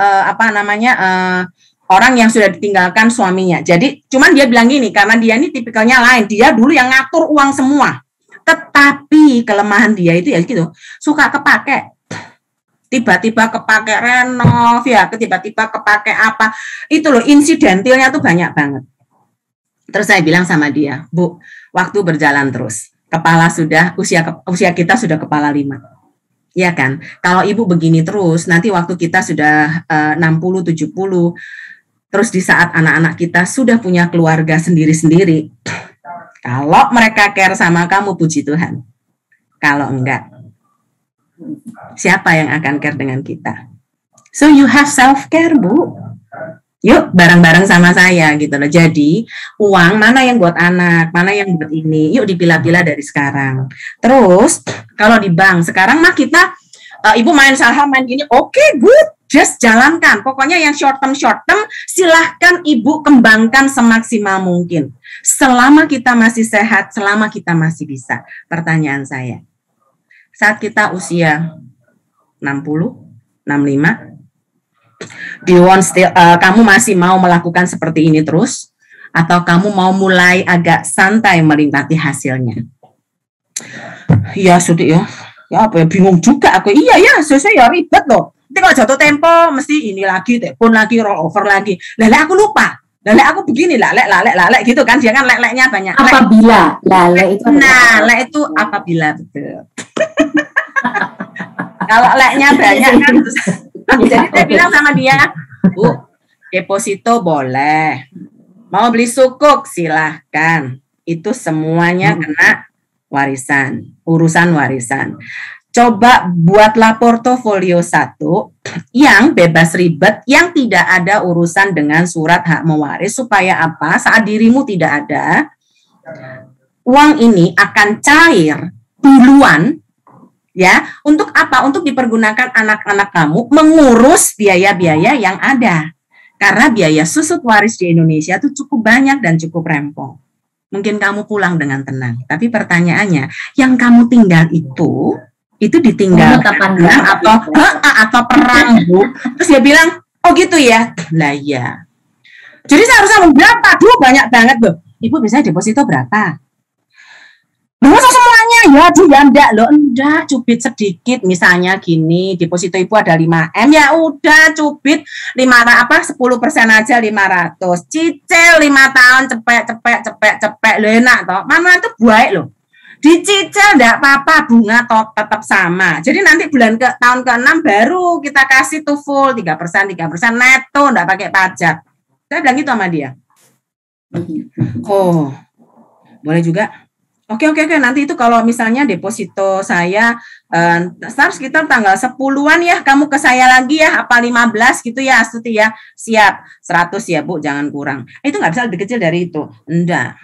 orang yang sudah ditinggalkan suaminya. Jadi cuman dia bilang gini, karena dia ini tipikalnya lain. Dia dulu yang ngatur uang semua. Tetapi kelemahan dia itu ya gitu, suka kepake. Tiba-tiba kepake renov ya, tiba-tiba kepake apa. Itu loh, insidentilnya tuh banyak banget. Terus saya bilang sama dia, Bu, waktu berjalan terus. Kepala sudah, usia kita sudah kepala 5. Ya kan? Kalau Ibu begini terus, nanti waktu kita sudah 60, 70, terus di saat anak-anak kita sudah punya keluarga sendiri-sendiri, kalau mereka care sama kamu, puji Tuhan. Kalau enggak, siapa yang akan care dengan kita? So you have self-care, Bu. Yuk bareng-bareng sama saya gitu loh. Jadi uang mana yang buat anak, mana yang buat ini, yuk dipilah-pilah dari sekarang. Terus kalau di bank sekarang mah kita, Ibu main saham, main gini, oke, good. Just jalankan. Pokoknya yang short term, silahkan Ibu kembangkan semaksimal mungkin. Selama kita masih sehat, selama kita masih bisa. Pertanyaan saya, saat kita usia 60, 65, kamu masih mau melakukan seperti ini terus? Atau kamu mau mulai agak santai menikmati hasilnya? Ya, sudah ya. Ya apa ya, bingung juga aku. Iya ya, saya ribet loh. Nanti kalau jatuh tempo, mesti ini lagi, telepon lagi, roll over lagi. Lele aku lupa. Lele aku begini, lalek gitu kan. Dia kan lek-leknya banyak. Apabila, lele itu. Nah, lek itu apabila, betul. Kalau leknya banyak kan. Jadi saya bilang sama dia, Bu, deposito boleh. Mau beli sukuk, silahkan. Itu semuanya kena warisan, urusan warisan. Coba buatlah portofolio 1 yang bebas ribet, yang tidak ada urusan dengan surat hak mewaris, supaya apa? Saat dirimu tidak ada, uang ini akan cair duluan, ya. Untuk apa? Untuk dipergunakan anak-anak kamu mengurus biaya-biaya yang ada. Karena biaya susut waris di Indonesia itu cukup banyak dan cukup rempong. Mungkin kamu pulang dengan tenang, tapi pertanyaannya, yang kamu tinggal itu ditinggal atau perang, Bu. Terus dia bilang, oh gitu ya. Lah ya. Jadi seharusnya berapa? Duh, banyak banget, Bu. Ibu biasanya deposito berapa? Masa semuanya? Ya, ya enggak loh, enggak, cubit sedikit. Misalnya gini, deposito Ibu ada 5M, ya udah cubit 10% aja 500. Cicil 5 tahun cepet. Loh enak toh. Mana itu baik loh. Dicicil enggak apa-apa, bunga tetap sama. Jadi nanti tahun ke-6 baru kita kasih tuh full 3% neto, enggak pakai pajak. Saya bilang gitu sama dia. Oh, boleh juga. Oke, nanti itu kalau misalnya deposito saya start sekitar tanggal 10-an ya, kamu ke saya lagi ya, apa 15 gitu ya, Astuti ya. Siap, 100 ya Bu, jangan kurang. Itu nggak bisa lebih kecil dari itu. Enggak.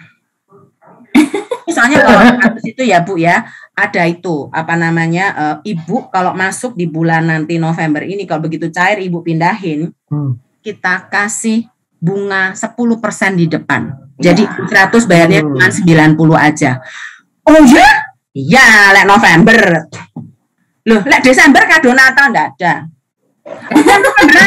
Misalnya kalau 100 itu ya Bu ya, ada itu apa namanya ibu kalau masuk di bulan nanti November ini kalau begitu cair ibu pindahin, kita kasih bunga 10% di depan. Jadi 100 bayarnya cuma 90 aja. Oh ya? Iya, lek November. Loh, lek Desember kado Natal enggak ada. Ada,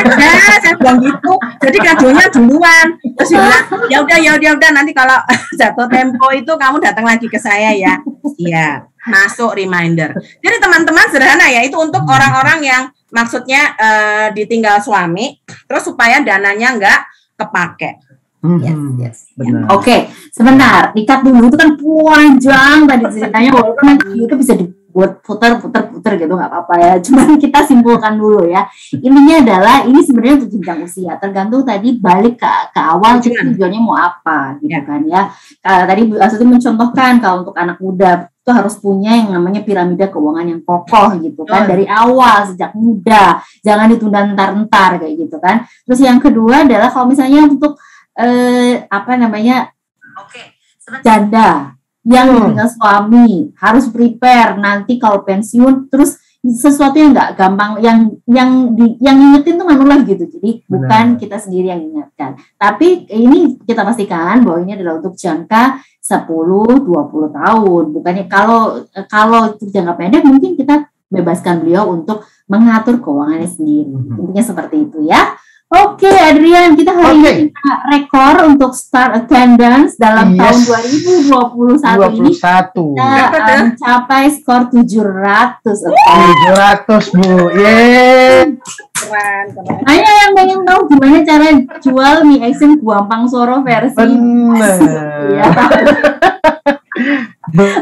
saya bilang gitu. Jadi kadonya duluan. Terus dia bilang, ya udah nanti kalau jatuh tempo itu kamu datang lagi ke saya ya. Iya, masuk reminder. Jadi teman-teman sederhana ya, itu untuk orang-orang yang maksudnya ditinggal suami, terus supaya dananya enggak kepake. Yes. Oke, sebentar. Dikat dulu, itu kan panjang tadi ceritanya, walaupun nanti itu bisa dibuat putar gitu, nggak apa-apa ya. Cuman kita simpulkan dulu ya. Intinya adalah ini sebenarnya untuk jenjang usia. Tergantung tadi balik ke awal tujuannya mau apa, gitu kan ya. Tadi maksudnya mencontohkan kalau untuk anak muda itu harus punya yang namanya piramida keuangan yang kokoh gitu kan, dari awal sejak muda, jangan ditunda entar kayak gitu kan. Terus yang kedua adalah kalau misalnya untuk janda yang dengan suami harus prepare nanti kalau pensiun, terus sesuatu yang nggak gampang, yang ingetin tuh Manullah gitu. Jadi bukan kita sendiri yang ingatkan, tapi ini kita pastikan bahwa ini adalah untuk jangka 10-20 tahun. Bukannya kalau itu jangka pendek mungkin kita bebaskan beliau untuk mengatur keuangannya sendiri. Intinya seperti itu ya. Oke, Adrian, kita hari ini kita rekor untuk start attendance dalam tahun 2021 ini. Kita mencapai skor 700. 700, Bu. Yeay. Keren. Hanya yang pengen tahu gimana cara jual mie action Guampang Soro versi. Ya.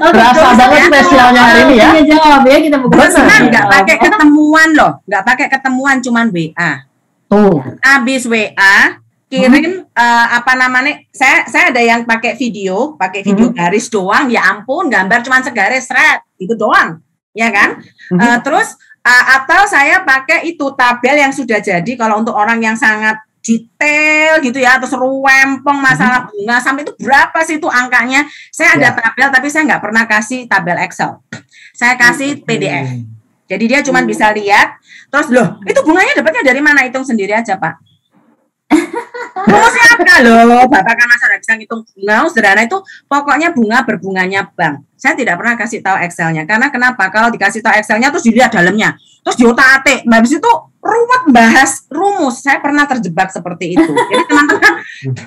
Berasa banget spesialnya hari ini ya. Iya, jawab ya, kita buka. Nggak pakai ketemuan loh, nggak pakai ketemuan, cuman WA. Abis WA kirim apa namanya, saya ada yang pakai video garis doang, ya ampun, gambar cuma segaris itu doang, ya kan. Terus atau saya pakai itu tabel yang sudah jadi kalau untuk orang yang sangat detail gitu ya, terus ruwempong masalah bunga sampai itu berapa sih itu angkanya, saya ada tabel tapi saya nggak pernah kasih tabel Excel, saya kasih PDF. Jadi dia cuma bisa lihat, terus loh, itu bunganya dapatnya dari mana? Hitung sendiri aja, Pak. Rumusnya apa loh? Bapak kan masa bisa ngitung bunga, sederhana itu pokoknya bunga berbunganya bank. Saya tidak pernah kasih tahu Excelnya, karena kenapa? Kalau dikasih tahu Excelnya terus dilihat dalamnya, terus diotak-atik, habis itu ruwet bahas rumus. Saya pernah terjebak seperti itu. Jadi teman-teman,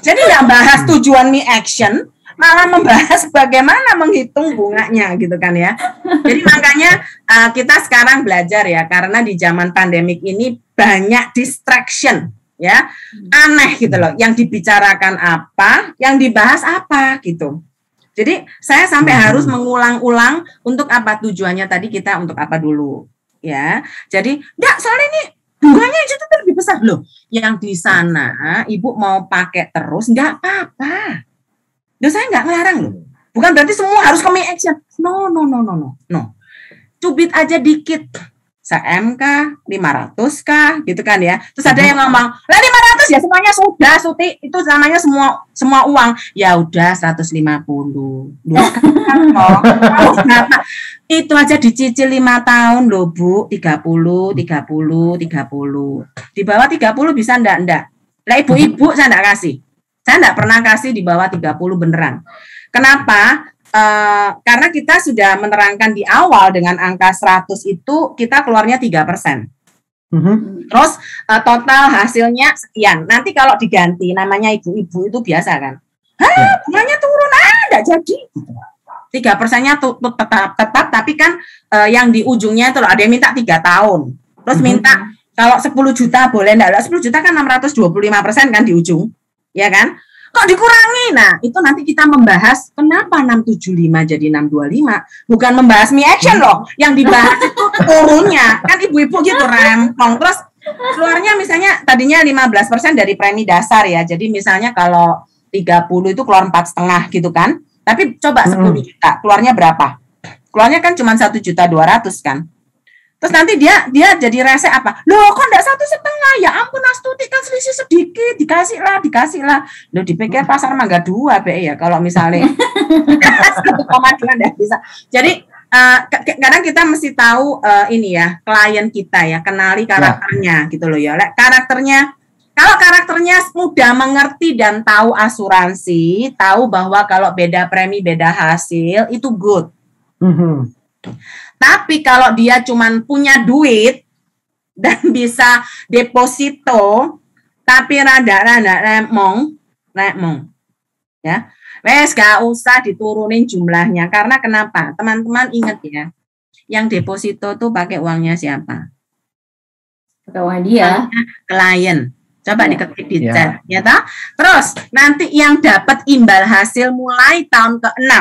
jadi nggak bahas tujuan mie action, malah membahas bagaimana menghitung bunganya gitu kan ya. Jadi makanya kita sekarang belajar ya, karena di zaman pandemik ini banyak distraction ya, aneh gitu loh, yang dibicarakan apa, yang dibahas apa gitu. Jadi saya sampai harus mengulang-ulang untuk apa tujuannya tadi, kita untuk apa dulu ya. Jadi enggak, soalnya ini bunganya itu lebih besar loh, yang di sana ibu mau pakai terus enggak apa-apa. Duh, saya nggak ngelarang loh. Bukan berarti semua harus ke mie action. No. Cubit aja dikit. Se-M kah? 500 kah? Gitu kan ya. Terus ada yang ngomong, lah 500 ya semuanya sudah, Suti. Itu namanya semua uang. Ya udah 150. Itu aja dicicil 5 tahun loh, Bu. 30. Di bawah 30 bisa enggak? Lah ibu-ibu saya enggak kasih. Saya enggak pernah kasih di bawah 30 beneran. Kenapa? Karena kita sudah menerangkan di awal dengan angka 100 itu kita keluarnya 3%. Terus total hasilnya sekian. Nanti kalau diganti namanya ibu-ibu itu biasa kan. Bunganya turun, enggak jadi. 3%-nya tetap, tapi kan yang di ujungnya itu loh, ada yang minta 3 tahun. Terus minta kalau 10 juta boleh enggak? 10 juta kan 625% kan di ujung. Ya kan? Kok dikurangi? Nah, itu nanti kita membahas kenapa 675 jadi 625. Bukan membahas mie action loh. Yang dibahas itu turunnya. Kan ibu-ibu gitu rempong. Terus keluarnya misalnya tadinya 15% dari premi dasar ya. Jadi misalnya kalau 30 itu keluar 4,5 gitu kan. Tapi coba 10 juta, keluarnya berapa? Keluarnya kan cuma 1.200.000 kan. Terus nanti dia jadi rese apa? Loh, kok enggak 1,5? Ya ampun, Astuti, kan selisih sedikit, dikasih lah. Loh, dipikir pasar Mangga 2 BE ya, kalau misalnya 1,2 enggak bisa. Jadi kadang kita mesti tahu ini ya, klien kita ya, kenali karakternya gitu loh ya. Kalau karakternya mudah mengerti dan tahu asuransi, tahu bahwa kalau beda premi beda hasil itu good. Tapi kalau dia cuman punya duit dan bisa deposito, tapi rada-rada remong, ya, wes gak usah diturunin jumlahnya. Karena kenapa? Teman-teman ingat ya, yang deposito tuh pakai uangnya siapa? Pakai uang dia. Klien. Coba diketik di chat, ya toh? Terus nanti yang dapat imbal hasil mulai tahun ke-6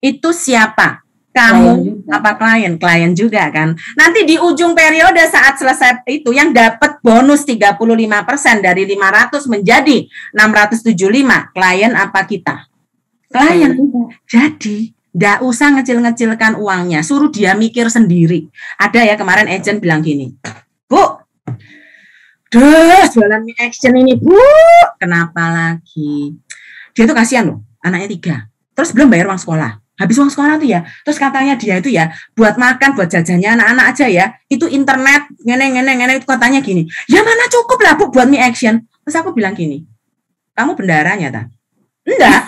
itu siapa? Kamu apa klien? Klien juga kan. Nanti di ujung periode saat selesai itu yang dapat bonus 35% dari 500 menjadi 675. Klien apa kita? Klien. Jadi nggak usah ngecil-ngecilkan uangnya, suruh dia mikir sendiri. Ada ya kemarin agent bilang gini, Bu, jualan mie action ini Bu, kenapa lagi? Dia tuh kasihan loh, anaknya 3, terus belum bayar uang sekolah. Habis uang sekolah tuh ya, terus katanya dia itu ya buat makan, buat jajannya anak-anak aja ya, itu internet, ngene itu katanya gini, ya mana cukup lah Bu buat mie action. Terus aku bilang gini, kamu bendaranya tak? Enggak.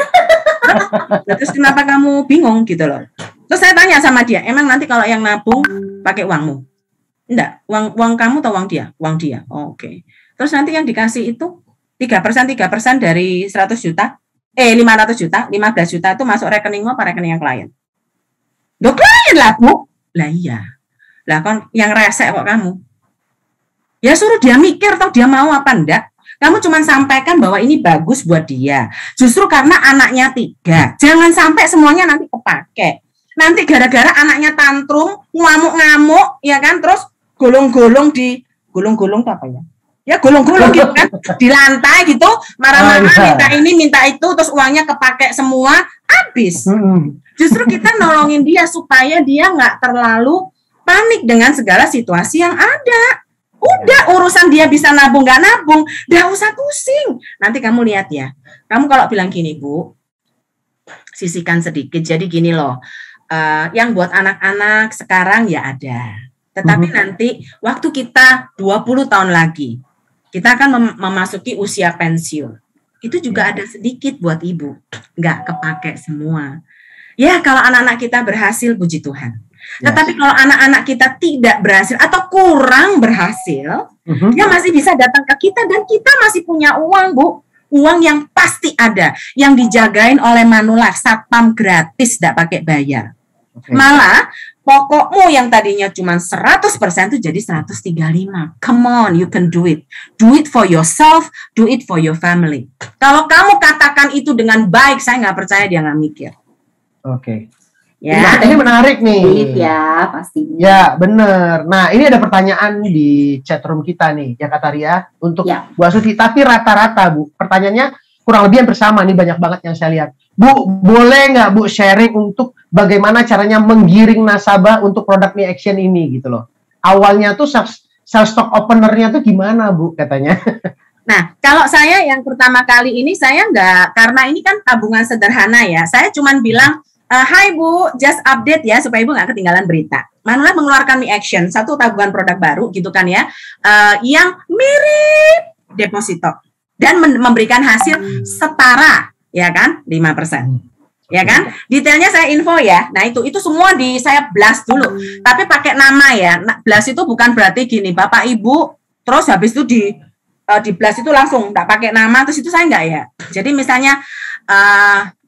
Terus kenapa kamu bingung gitu loh? Terus saya tanya sama dia, emang nanti kalau yang nabung pakai uangmu? Enggak, uang kamu atau uang dia? Uang dia. Oke. Terus nanti yang dikasih itu 3% dari 100 juta. 500 juta, 15 juta itu masuk rekeningmu apa rekening yang klien? Loh klien lah Bu. Lah iya. Lah kan yang resek kok kamu. Ya suruh dia mikir atau dia mau apa enggak. Kamu cuma sampaikan bahwa ini bagus buat dia. Justru karena anaknya 3. Jangan sampai semuanya nanti kepake. Nanti gara-gara anaknya tantrum, ngamuk-ngamuk, ya kan? Terus gulung-gulung apa ya? Ya gulung-gulung gitu kan, di lantai gitu, marah-marah, minta ini, minta itu, terus uangnya kepake semua, habis. Justru kita nolongin dia supaya dia nggak terlalu panik dengan segala situasi yang ada. Udah urusan dia bisa nabung nggak nabung, nggak usah pusing. Nanti kamu lihat ya, kamu kalau bilang gini Bu, sisihkan sedikit. Jadi gini loh, yang buat anak-anak sekarang ya ada. Tetapi nanti waktu kita 20 tahun lagi, kita akan memasuki usia pensiun. Itu juga ada sedikit buat ibu, nggak kepake semua. Ya kalau anak-anak kita berhasil, puji Tuhan. Tetapi kalau anak-anak kita tidak berhasil atau kurang berhasil, dia masih bisa datang ke kita dan kita masih punya uang Bu. Uang yang pasti ada, yang dijagain oleh Manulife, satpam gratis, tidak pakai bayar. Malah pokokmu yang tadinya cuma 100% itu jadi 135. Come on, you can do it. Do it for yourself, do it for your family. Kalau kamu katakan itu dengan baik, saya nggak percaya dia nggak mikir. Oke. Ya. Ini menarik nih. Duit ya, pastinya. Ya, bener. Nah, ini ada pertanyaan di chatroom kita nih, ya Kak Taria, untuk Bu Astuti. Tapi rata-rata, Bu, pertanyaannya kurang lebih hampir sama nih, banyak banget yang saya lihat. Bu, boleh nggak Bu sharing untuk bagaimana caranya menggiring nasabah untuk produk mie action ini gitu loh. Awalnya tuh sales stock openernya tuh gimana Bu katanya? Nah, kalau saya yang pertama kali ini saya nggak, karena ini kan tabungan sederhana ya, saya cuman bilang, hai Bu, just update ya supaya Ibu nggak ketinggalan berita. Manulife mengeluarkan mie action, satu tabungan produk baru gitu kan ya, yang mirip deposito dan memberikan hasil setara ya kan 5%. Ya kan? Detailnya saya info ya. Nah, itu semua saya blast dulu. Tapi pakai nama ya. Nah, blast itu bukan berarti gini, Bapak Ibu terus habis itu di blast itu langsung enggak pakai nama terus itu saya enggak ya. Jadi misalnya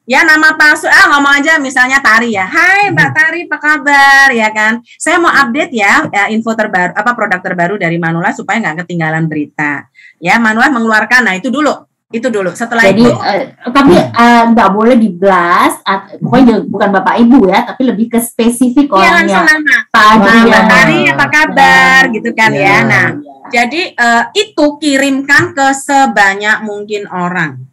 ya nama palsu, ngomong aja misalnya Tari ya. Hai Mbak Tari, apa kabar ya kan? Saya mau update ya info terbaru, produk terbaru dari Manulife supaya nggak ketinggalan berita. Ya, Manulife mengeluarkan, nah itu dulu. Setelah jadi, itu. Tapi nggak boleh di blast, pokoknya bukan Bapak Ibu ya, tapi lebih ke spesifik orangnya. Mbak Tari, apa kabar gitu kan ya. Nah, jadi itu kirimkan ke sebanyak mungkin orang.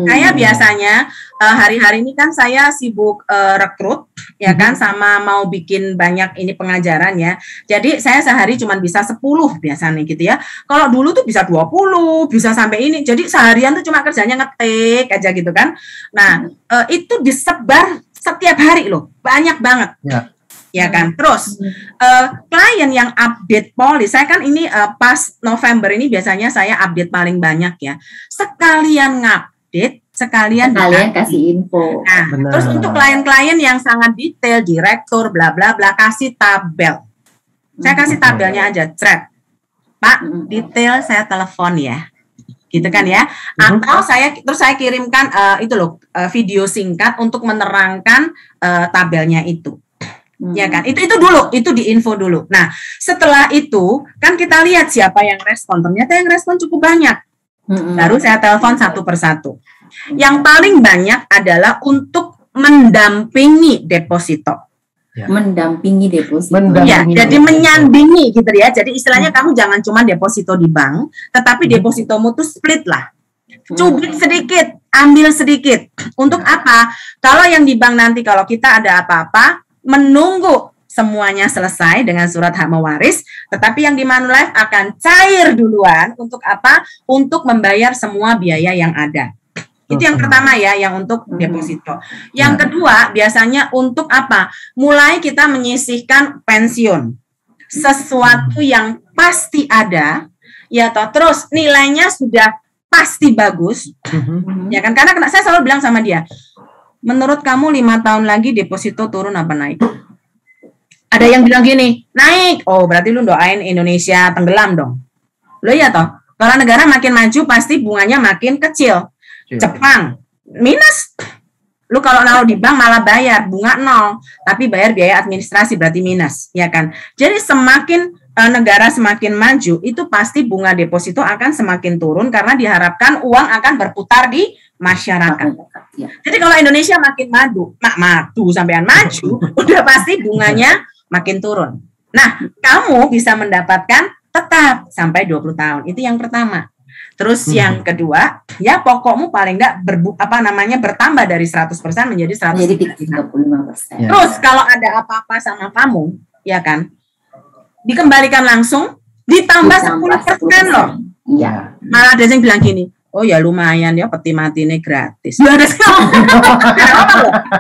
Saya biasanya hari-hari ini kan saya sibuk rekrut ya kan, sama mau bikin banyak ini pengajaran ya. Jadi saya sehari cuma bisa 10 biasanya gitu ya. Kalau dulu tuh bisa 20, bisa sampai ini. Jadi seharian tuh cuma kerjanya ngetik aja gitu kan. Nah, itu disebar setiap hari loh, banyak banget. Ya kan. Terus klien yang update polis, saya kan ini pas November ini biasanya saya update paling banyak ya. Sekalian ngupdate, sekalian kasih info. Nah, terus untuk klien-klien yang sangat detail, direktur, bla bla bla, kasih tabel. Saya kasih tabelnya aja, thread. Pak, detail saya telepon ya. Gitu kan ya. Atau saya kirimkan video singkat untuk menerangkan tabelnya itu. Ya kan, itu dulu, itu diinfo dulu. Nah, setelah itu kan kita lihat siapa yang respon. Ternyata yang respon cukup banyak. Baru saya telepon satu persatu. Yang paling banyak adalah untuk mendampingi deposito. Mendampingi deposito. Ya, jadi menyandingi gitu ya. Jadi istilahnya kamu jangan cuma deposito di bank, tetapi depositomu tuh split lah. Cubit sedikit, ambil sedikit. Untuk apa? Kalau yang di bank nanti kalau kita ada apa-apa, menunggu semuanya selesai dengan surat hak mewaris, tetapi yang di Manulife akan cair duluan untuk apa? Untuk membayar semua biaya yang ada. Itu yang pertama ya, yang untuk deposito. Yang kedua, biasanya untuk apa? Mulai kita menyisihkan pensiun. Sesuatu yang pasti ada, ya toh, terus nilainya sudah pasti bagus. Ya kan? Karena saya selalu bilang sama dia, menurut kamu 5 tahun lagi deposito turun apa naik? Ada yang bilang gini, naik. Oh, berarti lu doain Indonesia tenggelam dong. Lo iya toh, kalau negara makin maju pasti bunganya makin kecil. Jepang minus. Lu kalau naruh di bank malah bayar bunga 0, tapi bayar biaya administrasi berarti minus, ya kan? Jadi semakin negara semakin maju, itu pasti bunga deposito akan semakin turun karena diharapkan uang akan berputar di masyarakat. Jadi kalau Indonesia makin maju sampean maju, udah pasti bunganya makin turun. Nah, kamu bisa mendapatkan tetap sampai 20 tahun. Itu yang pertama. Terus yang kedua, ya pokokmu paling enggak bertambah dari 100% menjadi 135%. Terus kalau ada apa-apa sama kamu, ya kan, dikembalikan langsung, ditambah 10% loh. Iya. Malah ada yang bilang gini, oh ya lumayan ya peti matinya gratis.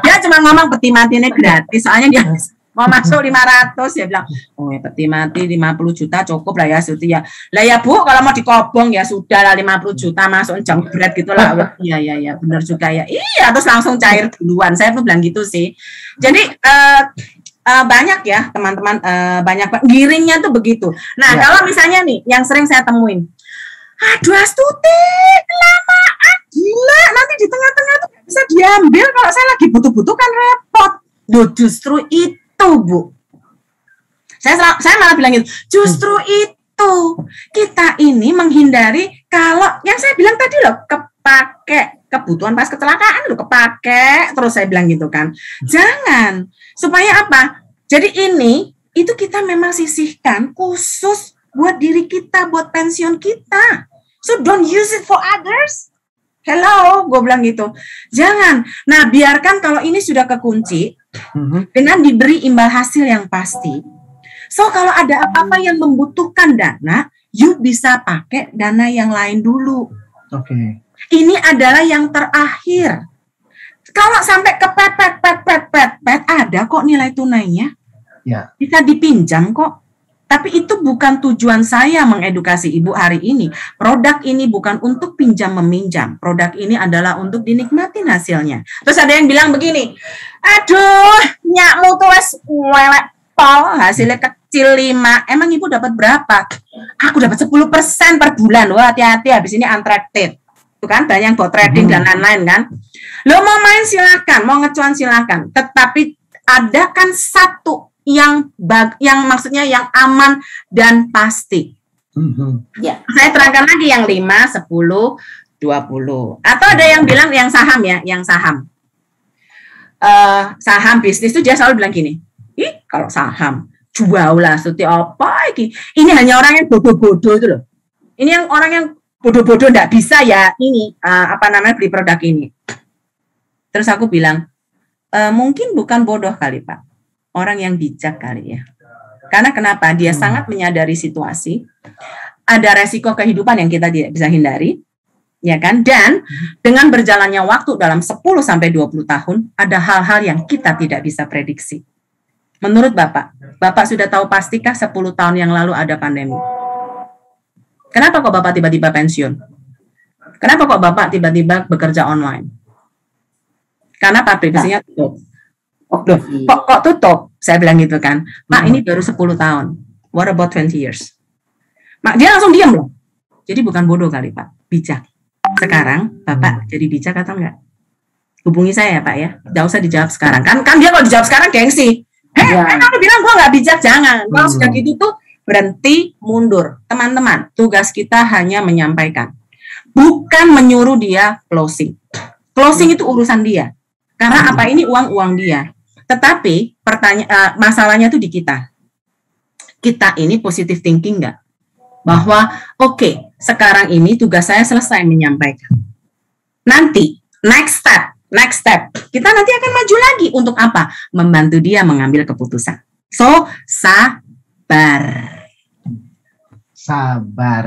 Dia cuma ngomong peti matinya gratis, soalnya dia mau masuk 500, ya bilang, oh ya peti mati 50 juta cukup lah ya, Suti ya. Lah ya Bu, kalau mau dikobong ya sudah lah 50 juta masuk jangkret gitu lah. Iya, benar juga ya. Iya, terus langsung cair duluan. Saya tuh bilang gitu sih. Jadi banyak ya teman-teman, banyak giringnya tuh begitu. Nah, kalau misalnya nih, yang sering saya temuin, aduh Astuti, kelamaan, gila, nanti di tengah-tengah tuh gak bisa diambil, kalau saya lagi butuh-butuh kan repot. Loh, justru itu Bu, saya malah bilang gitu, justru itu kita ini menghindari kalau yang saya bilang tadi loh, kepake kebutuhan pas kecelakaan loh, kepake, terus saya bilang gitu kan, jangan, supaya apa? Jadi itu kita memang sisihkan khusus buat diri kita, buat pensiun kita, so don't use it for others. Hello, gue bilang gitu. Jangan. Nah, biarkan kalau ini sudah kekunci dengan diberi imbal hasil yang pasti. So, kalau ada apa-apa yang membutuhkan dana, you bisa pakai dana yang lain dulu. Oke. Ini adalah yang terakhir. Kalau sampai kepepet, ada kok nilai tunainya. Ya. Bisa dipinjam kok. Tapi itu bukan tujuan saya mengedukasi Ibu hari ini. Produk ini bukan untuk pinjam-meminjam. Produk ini adalah untuk dinikmatin hasilnya. Terus ada yang bilang begini, aduh, nyakmu tuh wes welek pol, hasilnya kecil 5. Emang Ibu dapat berapa? Aku dapat 10% per bulan. Wah, hati-hati, habis ini unattracted. Itu kan banyak yang bot trading dan lain-lain kan. Lo mau main silakan, mau ngecuan silakan. Tetapi ada kan satu yang maksudnya yang aman dan pasti. Ya. Saya terangkan lagi yang 5, 10, 20. Atau ada yang bilang yang saham ya, yang saham. Saham bisnis itu dia selalu bilang gini, ih kalau saham, jual lah, Suti apa ini? Ini hanya orang yang bodoh-bodoh itu loh. Ini yang orang yang bodoh-bodoh nggak bisa ya ini, beli produk ini. Terus aku bilang, mungkin bukan bodoh kali Pak. Orang yang bijak kali ya. Karena kenapa? Dia sangat menyadari situasi. Ada resiko kehidupan yang kita tidak bisa hindari. ya kan? Dan dengan berjalannya waktu dalam 10 sampai 20 tahun, ada hal-hal yang kita tidak bisa prediksi. Menurut Bapak sudah tahu pastikah 10 tahun yang lalu ada pandemi? Kenapa kok Bapak tiba-tiba pensiun? Kenapa kok Bapak tiba-tiba bekerja online? Karena pabrikasinya tutup. Loh, kok tutup? Saya bilang gitu kan. Pak, ini baru 10 tahun. What about 20 years? Mak, dia langsung diam loh. Jadi bukan bodoh kali Pak, bijak. Sekarang Bapak jadi bijak atau enggak? Hubungi saya ya Pak ya. Nggak usah dijawab sekarang. Kan dia kalau dijawab sekarang gengsi. Kamu bilang gue nggak bijak, jangan. Kalau sudah gitu tuh berhenti, mundur. Teman-teman, tugas kita hanya menyampaikan. Bukan menyuruh dia closing. Closing itu urusan dia. Karena apa, ini uang dia. Tetapi masalahnya tuh di kita. Kita ini positive thinking nggak? Bahwa oke, sekarang ini tugas saya selesai menyampaikan. Nanti, next step, kita nanti akan maju lagi untuk apa? Membantu dia mengambil keputusan. So, sabar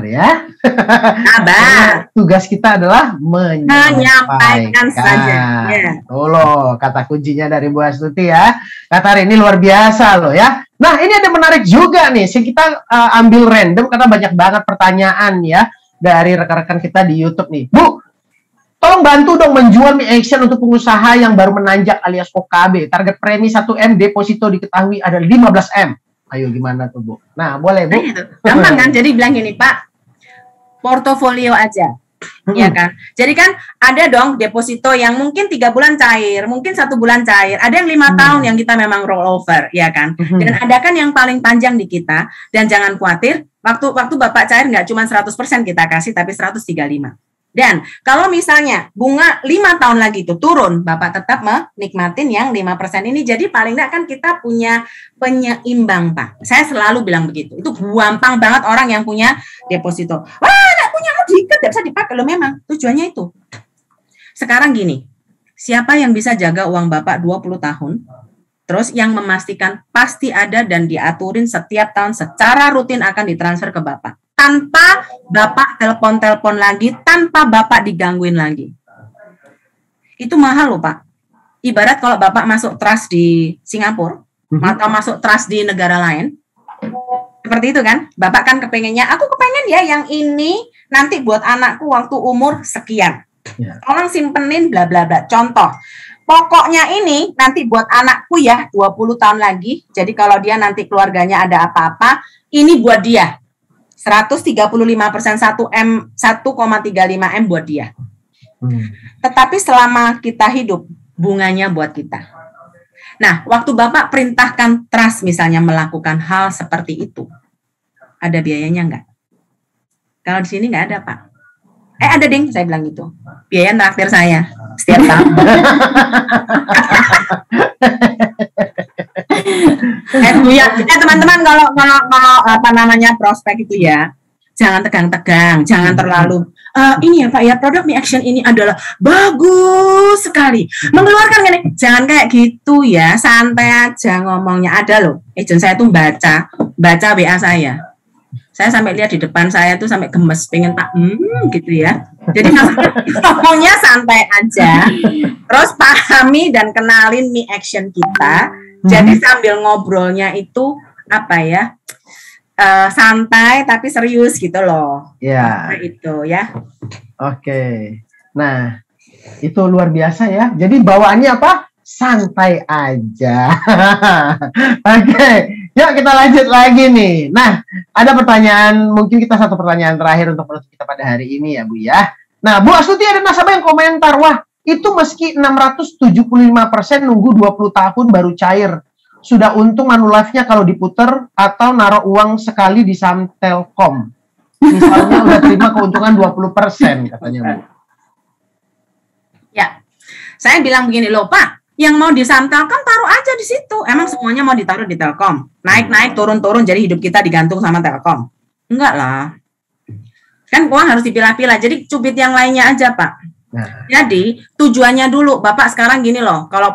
ya. Sabar. Tugas kita adalah menyampaikan saja. Ya. Oh loh, kata kuncinya dari Bu Astuti ya. Kata hari ini luar biasa loh ya. Nah, ini ada menarik juga nih. Kita ambil random karena banyak banget pertanyaan ya dari rekan-rekan kita di YouTube nih. Bu, tolong bantu dong menjual Mi Action untuk pengusaha yang baru menanjak alias OKB. Target premi 1M, deposito diketahui ada 15M. Ayo gimana tuh Bu? Nah, boleh Bu. Gampang kan? Jadi bilang gini Pak, portofolio aja. Ya kan? Jadi kan ada dong deposito yang mungkin 3 bulan cair, mungkin 1 bulan cair. Ada yang 5 tahun yang kita memang roll over, ya kan? Dan ada kan yang paling panjang di kita. Dan jangan khawatir, waktu Bapak cair nggak cuma 100% kita kasih, tapi 135. Dan kalau misalnya bunga 5 tahun lagi itu turun, Bapak tetap menikmatin yang 5% ini. Jadi paling enggak kan kita punya penyeimbang, Pak. Saya selalu bilang begitu. Itu gampang banget orang yang punya deposito. Wah, enggak punya diikat, enggak bisa dipakai. Loh memang tujuannya itu. Sekarang gini, siapa yang bisa jaga uang Bapak 20 tahun? Terus yang memastikan pasti ada dan diaturin setiap tahun secara rutin akan ditransfer ke Bapak. Tanpa Bapak telepon-telepon lagi, tanpa Bapak digangguin lagi. Itu mahal loh Pak. Ibarat kalau Bapak masuk trust di Singapura, atau masuk trust di negara lain, seperti itu kan, Bapak kan kepengennya, aku kepengen ya yang ini nanti buat anakku waktu umur sekian. Tolong simpenin bla bla bla. Contoh, pokoknya ini nanti buat anakku ya 20 tahun lagi, jadi kalau dia nanti keluarganya ada apa-apa, ini buat dia. 135% 1M 1,35M buat dia. Tetapi selama kita hidup, bunganya buat kita. Nah, waktu Bapak perintahkan trust misalnya melakukan hal seperti itu, ada biayanya enggak? Kalau di sini enggak ada, Pak. Ada ding, saya bilang gitu. Biaya traktir saya setiap tahun. Teman-teman kalau apa namanya prospek itu ya, jangan tegang-tegang, jangan terlalu ini ya Pak ya, produk Mi Action ini adalah bagus sekali, mengeluarkan ini, jangan kayak gitu ya, santai aja ngomongnya. Ada loh, agent saya tuh baca WA saya sampai lihat di depan saya tuh sampai gemes, pengen tak gitu ya. Jadi ngomongnya santai aja, terus pahami dan kenalin Mi Action kita. Jadi sambil ngobrolnya itu apa ya, santai tapi serius gitu loh. Ya. Nah, itu ya. Oke. Nah, itu luar biasa ya. Jadi bawaannya apa? Santai aja. Oke. Yuk kita lanjut lagi nih. Nah, ada pertanyaan, mungkin kita satu pertanyaan terakhir untuk penutup kita pada hari ini ya Bu ya. Nah, Bu Astuti ada nasabah yang komentar, wah itu meski 675% nunggu 20 tahun baru cair. Sudah untung Manulife-nya kalau diputer atau naruh uang sekali di saham Telkom. Misalnya udah terima keuntungan 20% katanya Bu. Ya, saya bilang begini loh Pak, yang mau di saham Telkom taruh aja di situ. Emang semuanya mau ditaruh di Telkom? Naik-naik, turun-turun, jadi hidup kita digantung sama Telkom? Enggak lah. Kan uang harus dipilah-pilah, jadi cubit yang lainnya aja Pak. Nah. Jadi tujuannya dulu, Bapak sekarang gini loh, kalau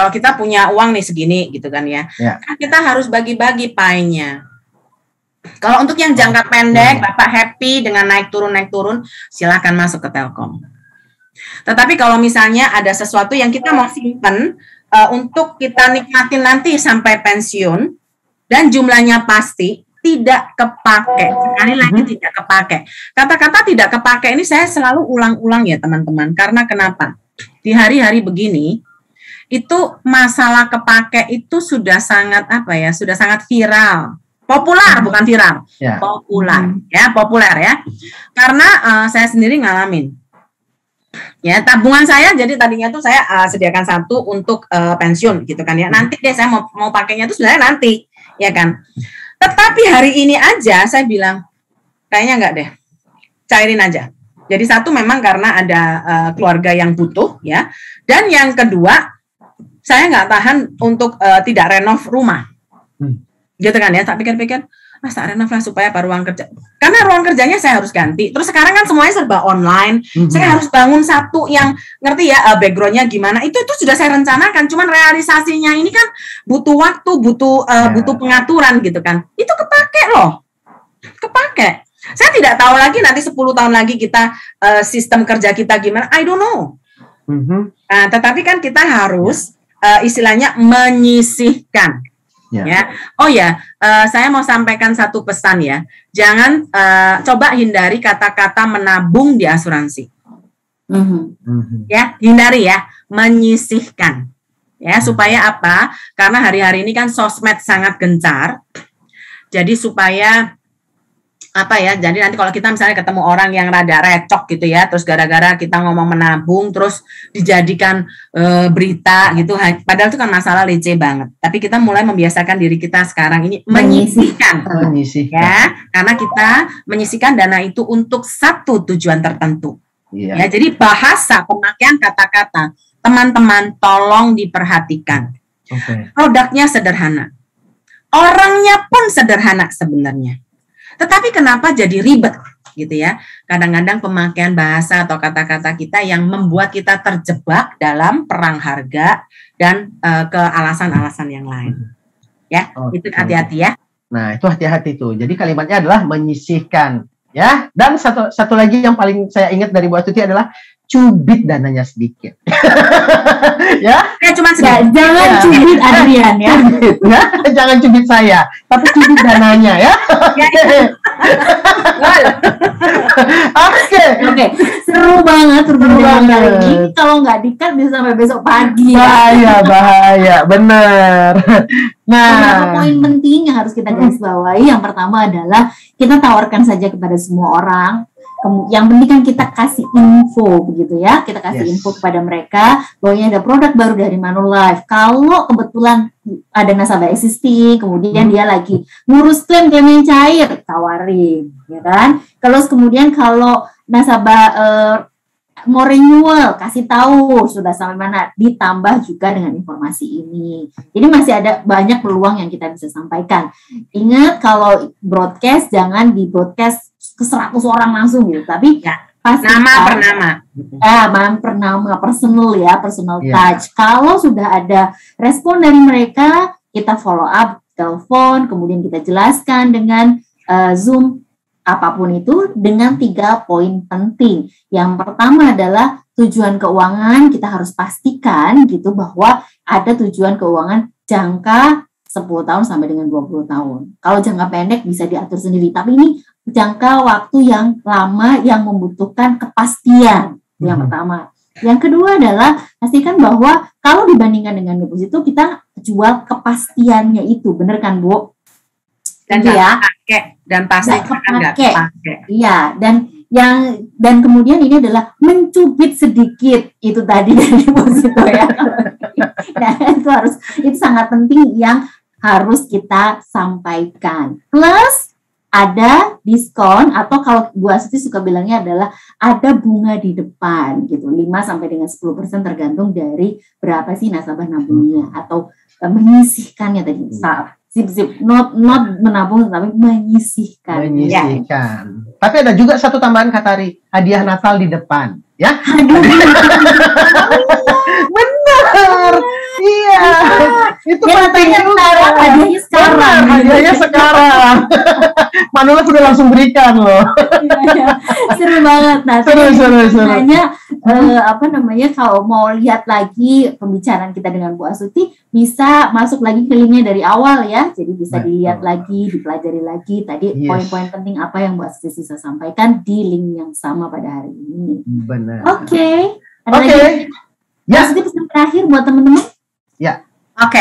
kita punya uang nih segini gitu kan ya, kan kita harus bagi-bagi pie-nya. Kalau untuk yang jangka pendek, Bapak happy dengan naik turun, silakan masuk ke Telkom. Tetapi kalau misalnya ada sesuatu yang kita mau simpen untuk kita nikmatin nanti sampai pensiun dan jumlahnya pasti tidak kepake, sekali lagi tidak kepake. Kata-kata tidak kepake ini saya selalu ulang-ulang ya teman-teman, karena kenapa? Di hari-hari begini itu masalah kepake itu sudah sangat sudah sangat viral. Populer bukan viral, populer ya. Karena saya sendiri ngalamin. Ya, tabungan saya jadi tadinya tuh saya sediakan satu untuk pensiun gitu kan ya. Nanti deh saya mau pakainya tuh sebenarnya nanti, ya kan. Tetapi hari ini aja saya bilang kayaknya enggak deh. Cairin aja. Jadi satu memang karena ada keluarga yang butuh ya. Dan yang kedua, saya nggak tahan untuk tidak renov rumah. Gitu kan ya, tak pikir-pikir, tak renov lah supaya ruang kerja. Karena ruang kerjanya saya harus ganti. Terus sekarang kan semuanya serba online. Saya harus bangun satu yang ngerti ya backgroundnya gimana. Itu sudah saya rencanakan. Cuman realisasinya ini kan butuh waktu, butuh pengaturan gitu kan. Itu kepake loh. Kepake. Saya tidak tahu lagi nanti 10 tahun lagi kita sistem kerja kita gimana. I don't know. Nah, tetapi kan kita harus istilahnya menyisihkan. Ya, saya mau sampaikan satu pesan ya. Jangan coba hindari kata-kata menabung di asuransi. Ya, hindari ya, menyisihkan. Ya, supaya apa? Karena hari-hari ini kan sosmed sangat gencar. Jadi supaya jadi nanti kalau kita misalnya ketemu orang yang rada recok gitu ya, terus gara-gara kita ngomong menabung, terus dijadikan berita gitu, padahal itu kan masalah receh banget. Tapi kita mulai membiasakan diri kita sekarang ini menyisihkan. Ya, karena kita menyisihkan dana itu untuk satu tujuan tertentu. Ya, jadi bahasa pemakaian kata-kata, teman-teman tolong diperhatikan. Produknya sederhana, orangnya pun sederhana sebenarnya. Tetapi kenapa jadi ribet gitu ya? Kadang-kadang pemakaian bahasa atau kata-kata kita yang membuat kita terjebak dalam perang harga dan ke alasan-alasan yang lain. Ya, itu hati-hati ya. Nah, itu hati-hati tuh. Jadi kalimatnya adalah menyisihkan, ya. Dan satu lagi yang paling saya ingat dari Bu Astuti adalah cubit dananya sedikit. Ya cuma sedikit. Jangan cubit Adrian ya. Jangan cubit saya, tapi cubit dananya ya. Oke. Seru banget perbincangan kali ini. Kalau nggak di-cut bisa sampai besok pagi. Bahaya, bener. Nah, beberapa poin penting yang harus kita garis bawahi. Yang pertama adalah kita tawarkan saja kepada semua orang. Yang penting kan kita kasih info begitu ya, kita kasih info kepada mereka bahwa ada produk baru dari Manulife. Kalau kebetulan ada nasabah existing, kemudian dia lagi ngurus klaim yang cair, tawarin, ya kan? Kemudian kalau nasabah mau renewal, kasih tahu sudah sampai mana, ditambah juga dengan informasi ini. Jadi masih ada banyak peluang yang kita bisa sampaikan. Ingat kalau broadcast jangan di broadcast ke 100 orang langsung gitu, tapi nama per nama, personal touch. Kalau sudah ada respon dari mereka, kita follow up, telepon, kemudian kita jelaskan dengan Zoom, apapun itu, dengan 3 poin penting. Yang pertama adalah tujuan keuangan, kita harus pastikan gitu bahwa ada tujuan keuangan jangka 10 tahun sampai dengan 20 tahun. Kalau jangka pendek bisa diatur sendiri, tapi ini jangka waktu yang lama yang membutuhkan kepastian. Yang pertama. Yang kedua adalah pastikan bahwa kalau dibandingkan dengan deposito kita jual kepastiannya itu, benar kan Bu? Dan pasti nggak pakai. Iya, dan kemudian ini adalah mencubit sedikit itu tadi dari deposito ya. Nah, itu sangat penting yang harus kita sampaikan. Plus ada diskon atau kalau Bu Astuti suka bilangnya adalah ada bunga di depan gitu, 5 sampai dengan 10% tergantung dari berapa sih nasabah nabungnya atau menyisihkannya tadi. Not menabung tapi menyisihkan. Tapi ada juga satu tambahan Katari, hadiah Natal di depan, ya. Benar. Iya. Itu penting juga. Hadiahnya sekarang. Manulife udah langsung berikan loh. Seru banget. Nah, seru. Hanya kalau mau lihat lagi pembicaraan kita dengan Bu Astuti, bisa masuk lagi ke linknya dari awal ya. Jadi bisa dilihat lagi, dipelajari lagi tadi poin-poin penting apa yang Bu Astuti bisa sampaikan di link yang sama pada hari ini. Benar. Oke. Oke. Ya. Astuti pesan terakhir buat teman-teman. Ya. Oke,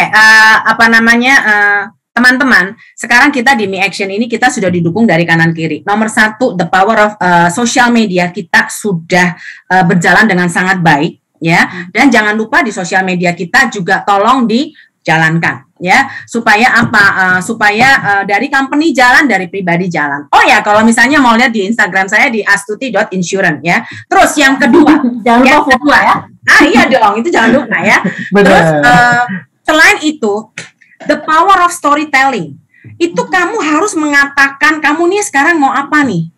teman-teman, sekarang kita di Me Action ini kita sudah didukung dari kanan kiri. Nomor 1, the power of social media kita sudah berjalan dengan sangat baik, ya. Dan jangan lupa di sosial media kita juga tolong dijalankan, ya. Supaya apa? Supaya dari company jalan, dari pribadi jalan. Oh ya, kalau misalnya mau lihat di Instagram saya di astuti.insurance, ya. Terus yang kedua, jangan lupa ya. Iya dong, itu jangan lupa ya. Terus selain itu, the power of storytelling. Itu kamu harus mengatakan kamu nih sekarang mau apa nih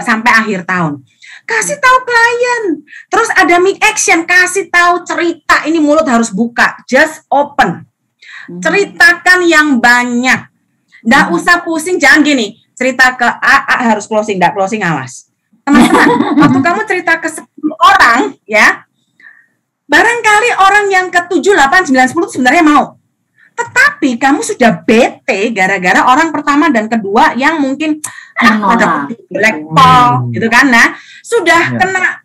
sampai akhir tahun. Kasih tahu klien. Terus ada make action, kasih tahu cerita. Ini mulut harus buka, just open. Ceritakan yang banyak. Nggak usah pusing, jangan gini. Cerita ke A harus closing, nggak closing awas. Teman-teman, waktu kamu cerita ke 10 orang, ya, barangkali orang yang ke 7, 8, 9, 10 sebenarnya mau. Tetapi kamu sudah bete gara-gara orang pertama dan kedua yang mungkin ada blackball gitu kan. Nah, sudah kena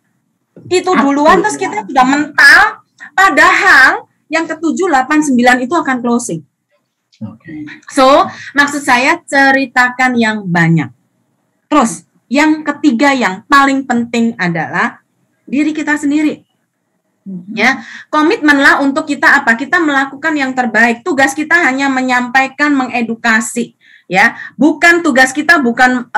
itu duluan terus kita sudah mental, padahal yang ke 7, 8, 9 itu akan closing. So, maksud saya ceritakan yang banyak. Terus, yang ketiga yang paling penting adalah diri kita sendiri. Ya, komitmenlah untuk kita apa? Kita melakukan yang terbaik. Tugas kita hanya menyampaikan, mengedukasi, ya. Bukan tugas kita bukan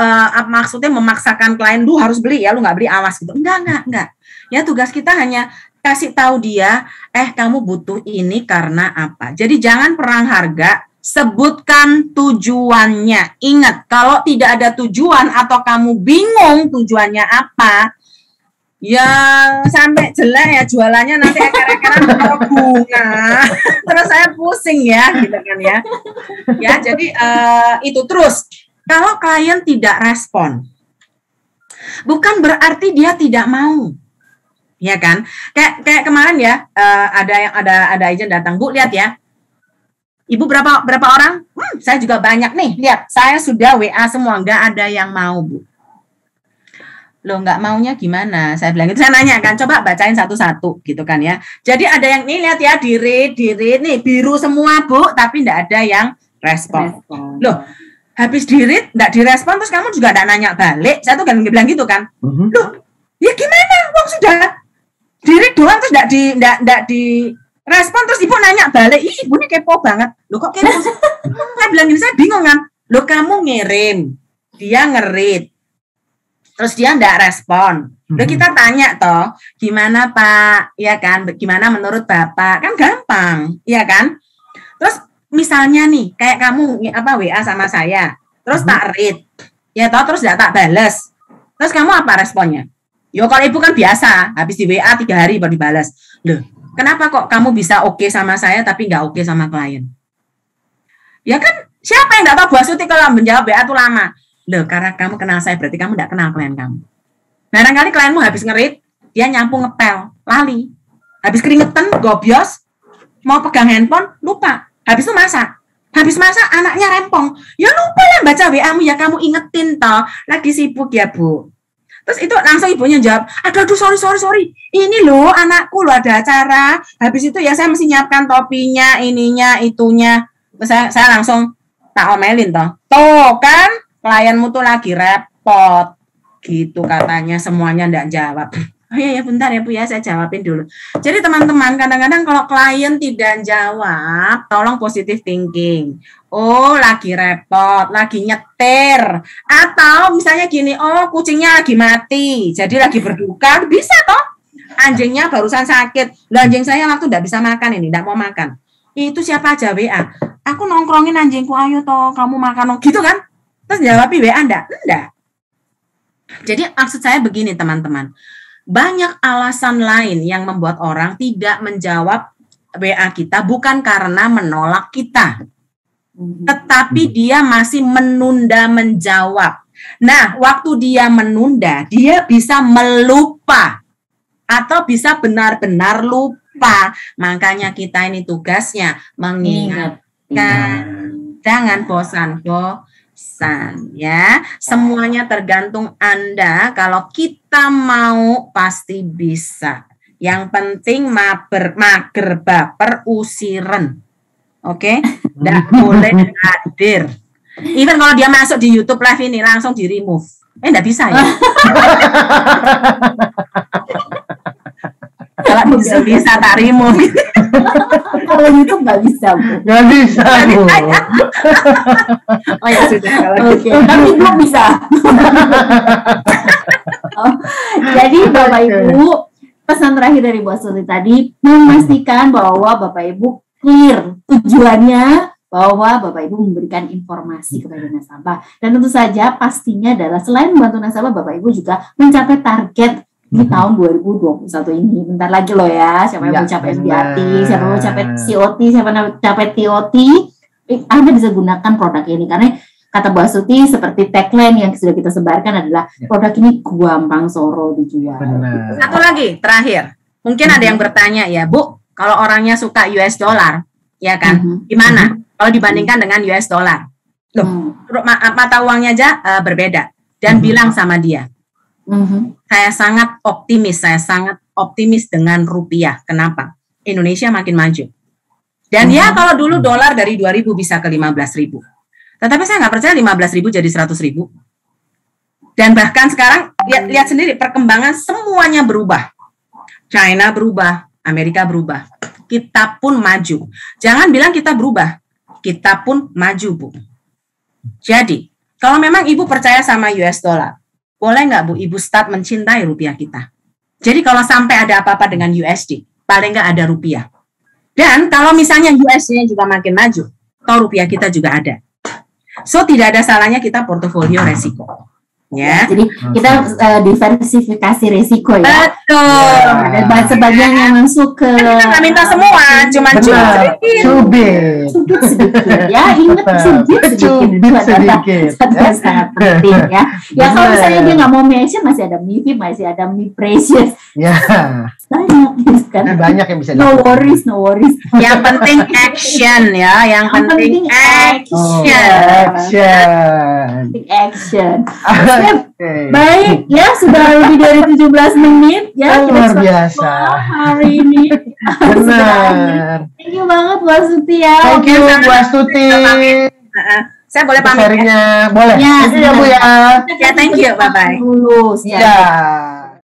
maksudnya memaksakan klien lu harus beli ya, lu nggak beli awas gitu. Enggak. Ya, tugas kita hanya kasih tahu dia, kamu butuh ini karena apa. Jadi jangan perang harga, sebutkan tujuannya. Ingat, kalau tidak ada tujuan atau kamu bingung tujuannya apa, ya sampai jelek ya jualannya nanti eker-ekeran atau bunga terus saya pusing ya gitu kan ya. Ya jadi itu terus kalau klien tidak respon bukan berarti dia tidak mau, ya kan. Kayak kemarin ya ada agent datang, Bu lihat ya, Ibu berapa orang? Saya juga banyak nih, lihat saya sudah WA semua, nggak ada yang mau, Bu. Loh nggak maunya gimana? Saya bilang gitu, saya nanya kan, coba bacain satu-satu gitu kan ya. Jadi ada yang nih lihat ya, diri nih biru semua Bu, tapi nggak ada yang respon. Loh habis diri nggak direspon terus kamu juga nggak nanya balik, saya tuh kan bilang gitu kan. Loh ya gimana? Wong sudah diri doang terus nggak di respon terus ibu nanya balik, ih ibu ini kepo banget. Loh kok kepo? Saya bilang gini, saya bingung kan. Loh kamu ngirim, dia ngerit. Terus dia enggak respon. Loh kita tanya toh, gimana Pak? Ya kan, gimana menurut Bapak? Kan gampang, ya kan? Terus misalnya nih, kayak kamu WA sama saya, terus tak read. Ya toh, terus enggak tak bales. Terus kamu apa responnya? Yo kalau ibu kan biasa, habis di WA 3 hari baru dibalas. Loh, kenapa kok kamu bisa oke sama saya tapi enggak oke sama klien? Ya kan, siapa yang enggak tahu Bu Astuti kalau menjawab WA itu lama? Loh, karena kamu kenal saya, berarti kamu tidak kenal klien kamu. Barangkali klienmu habis ngerit, dia nyapu ngepel, lali. Habis keringetan, gobios, mau pegang handphone, lupa. Habis itu masak. Habis masak, anaknya rempong. Ya lupa lah baca WA-mu, ya kamu ingetin toh. Lagi sibuk ya Bu. Terus itu langsung ibunya jawab, aduh sorry. Ini loh anakku loh ada acara. Habis itu ya saya mesti nyiapkan topinya, ininya, itunya. Terus saya langsung tak omelin toh. Tuh kan, klienmu tuh lagi repot gitu katanya, semuanya enggak jawab. Oh iya ya bentar ya Bu ya, saya jawabin dulu. Jadi teman-teman, kadang-kadang kalau klien tidak jawab, tolong positive thinking. Oh lagi repot, lagi nyetir, atau misalnya gini, oh kucingnya lagi mati, jadi lagi berduka, bisa toh. Anjingnya barusan sakit, lah anjing saya waktu enggak bisa makan ini, enggak mau makan. Itu siapa aja WA, aku nongkrongin anjingku, ayo toh kamu makan, gitu kan. Terus jawab WA enggak? Jadi maksud saya begini teman-teman, banyak alasan lain yang membuat orang tidak menjawab WA kita bukan karena menolak kita. tetapi dia masih menunda menjawab. Nah, waktu dia menunda, dia bisa melupa atau bisa benar-benar lupa. Makanya kita ini tugasnya mengingatkan, jangan bosan-bosan ya. Semuanya tergantung Anda. Kalau kita mau pasti bisa. Yang penting mager baper usiren. Oke, nggak boleh hadir. Even kalau dia masuk di YouTube live ini langsung di remove. Nggak bisa ya. Kalau bisa tak remove. Kalau YouTube nggak bisa, Bu. Nggak bisa, Bu. Oh ya sudah. Oke, tapi belum bisa. Jadi Bapak Ibu, pesan terakhir dari Bu Astuti tadi memastikan bahwa Bapak Ibu clear tujuannya, bahwa Bapak Ibu memberikan informasi kepada nasabah. Dan tentu saja pastinya adalah selain membantu nasabah, Bapak Ibu juga mencapai target di tahun 2021 ini. Bentar lagi loh ya, siapa yang mau capai FBRT, siapa mau capai COT, siapa mau capai TOT, Anda bisa gunakan produk ini. Karena kata Bu Astuti seperti tagline yang sudah kita sebarkan adalah produk ini gampang soro dijual. Benar. Satu lagi terakhir, mungkin ada yang bertanya ya, Bu, kalau orangnya suka US dollar, ya kan, gimana? Kalau dibandingkan dengan US dollar, loh, mata uangnya aja berbeda. Dan bilang sama dia, saya sangat optimis dengan rupiah. Kenapa? Indonesia makin maju. Dan ya kalau dulu dolar dari 2.000 bisa ke 15.000. Tetapi saya nggak percaya 15.000 jadi 100.000. Dan bahkan sekarang lihat sendiri perkembangan semuanya berubah. China berubah, Amerika berubah. Kita pun maju. Jangan bilang kita berubah. Kita pun maju, Bu. Jadi, kalau memang Ibu percaya sama US dollar, boleh nggak, Bu, Ibu start mencintai rupiah kita? Jadi, kalau sampai ada apa-apa dengan USD, paling nggak ada rupiah. Dan kalau misalnya USD-nya juga makin maju, toh rupiah kita juga ada. So, tidak ada salahnya kita portofolio resiko. Ya. Jadi kita diversifikasi risiko ya. Betul. Dan sebagian yang masuk ke kita nggak minta semua, cuma cubit sedikit. Ya, ingat cubit sedikit. Sangat penting ya. Ya kalau misalnya dia nggak mau mention, masih ada MIFI, masih ada Mi Precious. Ya. Banyak yang bisa. No worries. Yang penting action ya. Yang penting action. Baik ya, sudah lebih dari 17 menit ya. Luar biasa hari ini. Benar. Thank you banget Bu Astuti ya. Thank you Bu Astuti. Saya boleh pamit sharingnya? Boleh. Ya, thank you ya Bu ya. Ya, thank you. Bye bye. Dulu. Ya.